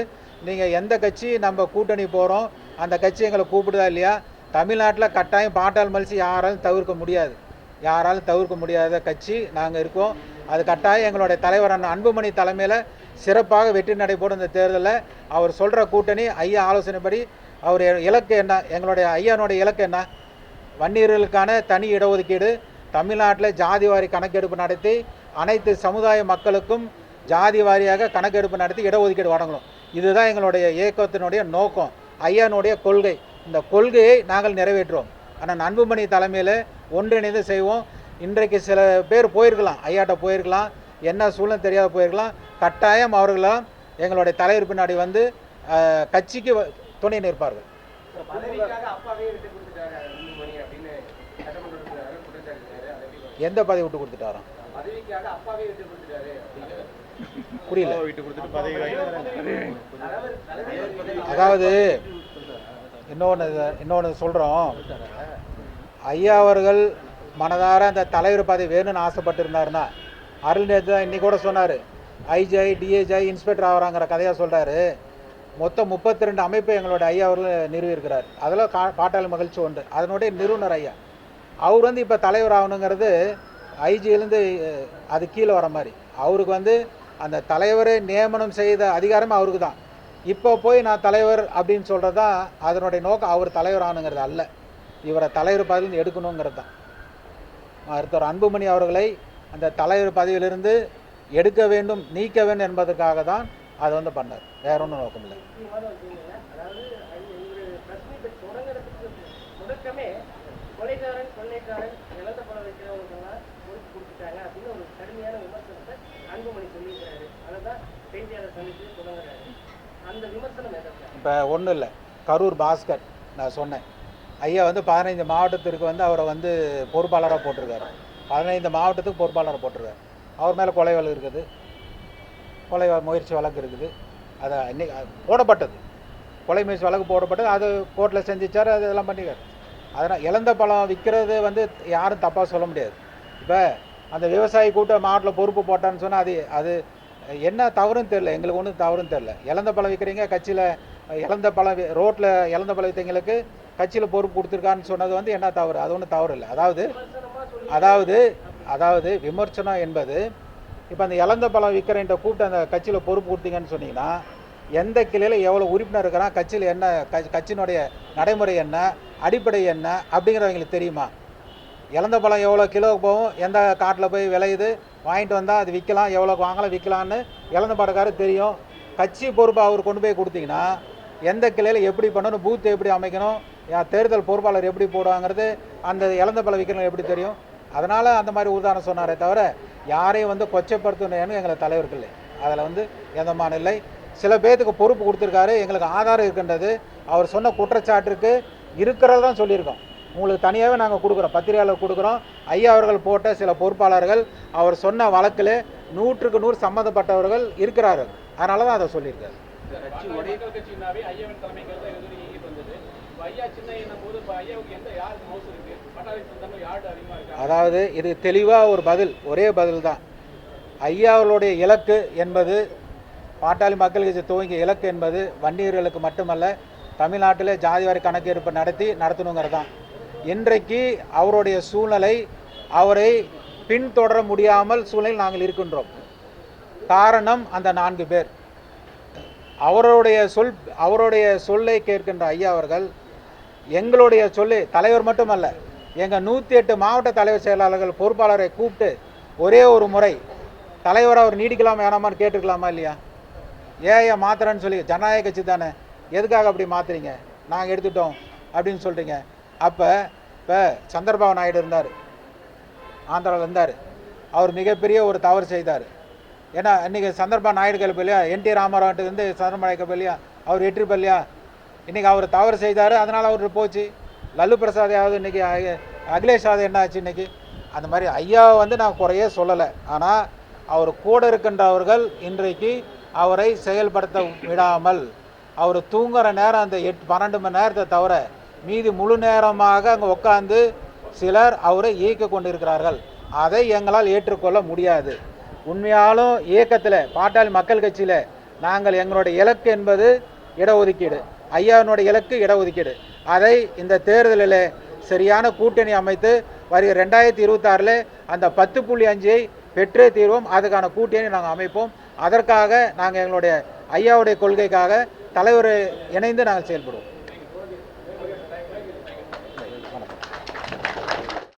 நீங்கள் எந்த கட்சி நம்ம கூட்டணி போகிறோம் அந்த கட்சி எங்களை கூப்பிடுதா இல்லையா? தமிழ்நாட்டில் கட்டாயம் பாட்டாளி மலிச்சு யாராலும் தவிர்க்க முடியாத கட்சி நாங்கள் இருக்கோம். அது கட்டாயம் எங்களுடைய தலைவரான அன்புமணி தலைமையில் சிறப்பாக வெற்றி நடைபெறும். இந்த தேர்தலில் அவர் சொல்கிற கூட்டணி ஐயா ஆலோசனைப்படி அவர் இலக்கு என்ன, எங்களுடைய ஐயானுடைய இலக்கு என்ன? வன்னியர்களுக்கான தனி இடஒதுக்கீடு, தமிழ்நாட்டில் ஜாதி வாரி கணக்கெடுப்பு நடத்தி அனைத்து சமுதாய மக்களுக்கும் ஜாதி வாரியாக கணக்கெடுப்பு நடத்தி இடஒதுக்கீடு வழங்கணும். இதுதான் எங்களுடைய இயக்கத்தினுடைய நோக்கம், ஐயானுடைய கொள்கை. இந்த கொள்கையை நாங்கள் நிறைவேற்றுவோம். ஆனால் அன்புமணி தலைமையில் ஒன்றிணைந்து செய்வோம். இன்றைக்கு சில பேர் போயிருக்கலாம், ஐயாட்ட போயிருக்கலாம், என்ன சூழ்நிலை தெரியாத போயிருக்கலாம். கட்டாயம் அவர்களெல்லாம் எங்களுடைய தலைவர் பின்னாடி வந்து கட்சிக்கு துணை நிற்பார்கள். எந்த பதவி விட்டு கொடுத்துட்டாரோ புரியல. அதாவது இன்னொன்று சொல்கிறோம். ஐயா அவர்கள் மனதார அந்த தலைவர் பதவி வேணும்னு ஆசைப்பட்டிருந்தாருன்னா அருள் நேற்று தான் இன்னைக்கு கூட சொன்னார், ஐஜிஐ டிஏஜிஐ இன்ஸ்பெக்டர் ஆகிறாங்கிற கதையாக சொல்கிறாரு. மொத்தம் 32 அமைப்பை எங்களோட ஐயா அவர்கள் நிறுவியிருக்கிறார். அதில் பாட்டாளி மகிழ்ச்சி உண்டு. அதனுடைய நிறுவனர் ஐயா அவர் வந்து இப்போ தலைவர் ஆகணுங்கிறது ஐஜியிலேருந்து அது கீழே வர மாதிரி. அவருக்கு வந்து அந்த தலைவரை நியமனம் செய்த அதிகாரம் அவருக்கு தான். இப்போ போய் நான் தலைவர் அப்படின்னு சொல்கிறது தான் அதனுடைய நோக்கம். அவர் தலைவர் ஆகணுங்கிறது அல்ல, இவரை தலைவர் பதவியில் எடுக்கணுங்கிறது தான். மருத்துவர் அன்புமணி அவர்களை அந்த தலைவர் பதவியிலிருந்து எடுக்க வேண்டும், நீக்க வேண்டும் என்பதற்காக தான் அதை வந்து பண்ணார். வேற ஒன்றும் நோக்கம் இல்லை. அதாவது தொடக்கமே கொலைகாரன் கொள்ளைக்காரன் இழந்த பணம் வைக்கிறவங்களுக்கெல்லாம் பொறுப்பு கொடுத்துட்டாங்க அப்படின்னு ஒரு கடுமையான விமர்சனத்தை அன்புமணி சொல்லியிருக்கிறாரு. அதை தான் செய்தியாளர் சந்தித்து தொடங்குறாரு. அந்த விமர்சனம் எதற்கு? இப்போ ஒன்றும் இல்லை, கரூர் பாஸ்கர் நான் சொன்னேன், ஐயா வந்து 15 மாவட்டத்திற்கு வந்து அவரை வந்து பொறுப்பாளராக போட்டிருக்காரு. 15 மாவட்டத்துக்கு பொறுப்பாளராக போட்டிருக்காரு. அவர் மேலே கொலை வழக்கு இருக்குது, கொலை முயற்சி வழக்கு இருக்குது. அதை இன்னைக்கு போடப்பட்டது, கொலை முயற்சி வழக்கு போடப்பட்டது. அது கோர்ட்டில் செஞ்சிச்சார், அது இதெல்லாம் பண்ணிக்கார். அதனால் இழந்த பழம் விற்கிறது வந்து யாரும் தப்பாக சொல்ல முடியாது. இப்போ அந்த விவசாயி கூட்ட மாவட்டத்தில் பொறுப்பு போட்டான்னு சொன்னால் அது என்ன தவறுன்னு தெரில, எங்களுக்கு ஒன்றும் தவறுன்னு தெரில. இழந்த பழம் விற்கிறீங்க, கட்சியில் இழந்த பழம் ரோட்டில் இழந்த பழம் விற்றவங்களுக்கு கட்சியில் பொறுப்பு கொடுத்துருக்கான்னு சொன்னது வந்து என்ன தவறு? அது ஒன்றும் தவறு இல்லை. அதாவது விமர்சனம் என்பது, இப்போ அந்த இழந்த பழம் விற்கிறேன் கூப்பிட்டு அந்த கட்சியில் பொறுப்பு கொடுத்தீங்கன்னு சொன்னீங்கன்னா எந்த கிளையில் எவ்வளோ உறுப்பினர் இருக்கிறான், கட்சியில் என்ன கட்சியினுடைய நடைமுறை என்ன, அடிப்படை என்ன அப்படிங்கிறவங்களுக்கு தெரியுமா? இழந்த பழம் எவ்வளோ கிலோவுக்கு போகும், எந்த காட்டில் போய் விளையுது, வாங்கிட்டு வந்தால் அது விற்கலாம், எவ்வளோக்கு வாங்கலாம் விற்கலான்னு இழந்த பழக்காரர் தெரியும். கட்சி பொறுப்பு அவர் கொண்டு போய் கொடுத்தீங்கன்னா எந்த கிளையில் எப்படி பண்ணணும், பூத்து எப்படி அமைக்கணும், தேர்தல் பொறுப்பாளர் எப்படி போடுவாங்கிறது அந்த இழந்த பழம் விற்கிறவங்க எப்படி தெரியும்? அதனால் அந்த மாதிரி உதாரணம் சொன்னாரே தவிர யாரையும் வந்து கொச்சப்படுத்தணும்னு எங்களை தலைவர்கள் இல்லை. அதில் வந்து எந்தமான இல்லை. சில பேர்த்துக்கு பொறுப்பு கொடுத்துருக்காரு, எங்களுக்கு ஆதாரம் இருக்கின்றது. அவர் சொன்ன குற்றச்சாட்டுக்கு இருக்கிறது தான் சொல்லியிருக்கோம். உங்களுக்கு தனியாகவே நாங்கள் கொடுக்குறோம், பத்திரிகையாளர் கொடுக்குறோம். ஐயா அவர்கள் போட்ட சில பொறுப்பாளர்கள் அவர் சொன்ன வழக்கில் 100க்கு 100 சம்மந்தப்பட்டவர்கள் இருக்கிறார்கள். அதனால தான் அதை சொல்லியிருக்காரு. அதாவது இது தெளிவாக ஒரு பதில், ஒரே பதில் தான். ஐயா அவர்களுடைய இலக்கு என்பது, பாட்டாளி மக்கள் கட்சி துவங்கிய இலக்கு என்பது வன்னியர்களுக்கு மட்டுமல்ல, தமிழ்நாட்டில் ஜாதிவாரி கணக்கெடுப்பு நடத்தணுங்கிறது தான். இன்றைக்கு அவருடைய சூழ்நிலை, அவரை பின்தொடர முடியாமல் சூழ்நிலையில் நாங்கள் இருக்கின்றோம். காரணம் அந்த 4 பேர். அவருடைய சொல்லை கேட்கின்ற ஐயா அவர்கள் எங்களுடைய சொல்லி, தலைவர் மட்டுமல்ல, எங்கள் 108 மாவட்ட தலைவர் செயலாளர்கள் பொறுப்பாளரை கூப்பிட்டு ஒரே ஒரு முறை தலைவராக அவர் நீடிக்கலாமா வேணாமான்னு கேட்டுக்கலாமா இல்லையா? ஏன் மாத்திரன்னு சொல்லி, ஜனநாயக கட்சி தானே, எதுக்காக அப்படி மாற்றுறீங்க, நாங்கள் எடுத்துட்டோம் அப்படின்னு சொல்கிறீங்க. அப்போ இப்போ சந்திரபாபு நாயுடு இருந்தார், ஆந்திராவில் இருந்தார். அவர் மிகப்பெரிய ஒரு தவறு செய்தார். ஏன்னா இன்றைக்கி சந்திரபாபு நாயுடு கேள்வி இல்லையா, என்டி ராமராவ் வந்து சந்திரபாபு நாயுடு இல்லையா, அவர் வெற்றி பெறலையா? இன்றைக்கி அவர் தவறு செய்தார், அதனால் அவர் போச்சு. லல்லு பிரசாத் யாவது இன்றைக்கி, அகிலேஷ் யாதவ் என்ன ஆச்சு இன்றைக்கி? அந்த மாதிரி ஐயாவை வந்து நான் குறையே சொல்லலை. ஆனால் அவர் கூட இருக்கின்றவர்கள் இன்றைக்கு அவரை செயல்படுத்த விடாமல், அவர் தூங்குகிற நேரம் அந்த 12 மணி நேரத்தை தவிர மீதி முழு நேரமாக அங்கே உட்காந்து சிலர் அவரை இயக்க கொண்டிருக்கிறார்கள். அதை எங்களால் ஏற்றுக்கொள்ள முடியாது. உண்மையாலும் இயக்கத்தில், பாட்டாளி மக்கள் கட்சியில் நாங்கள் எங்களுடைய இலக்கு என்பது இடஒதுக்கீடு. ஐயாவினுடைய இலக்கு இடஒதுக்கீடு. அதை இந்த தேர்தலில் சரியான கூட்டணி அமைத்து வருகிற 2026 அந்த 10.5ஐ பெற்றே தீர்வோம். அதுக்கான கூட்டணி நாங்கள் அமைப்போம். அதற்காக நாங்கள் எங்களுடைய ஐயாவுடைய கொள்கைக்காக தலைவர் இணைந்து நாங்கள் செயல்படுவோம்.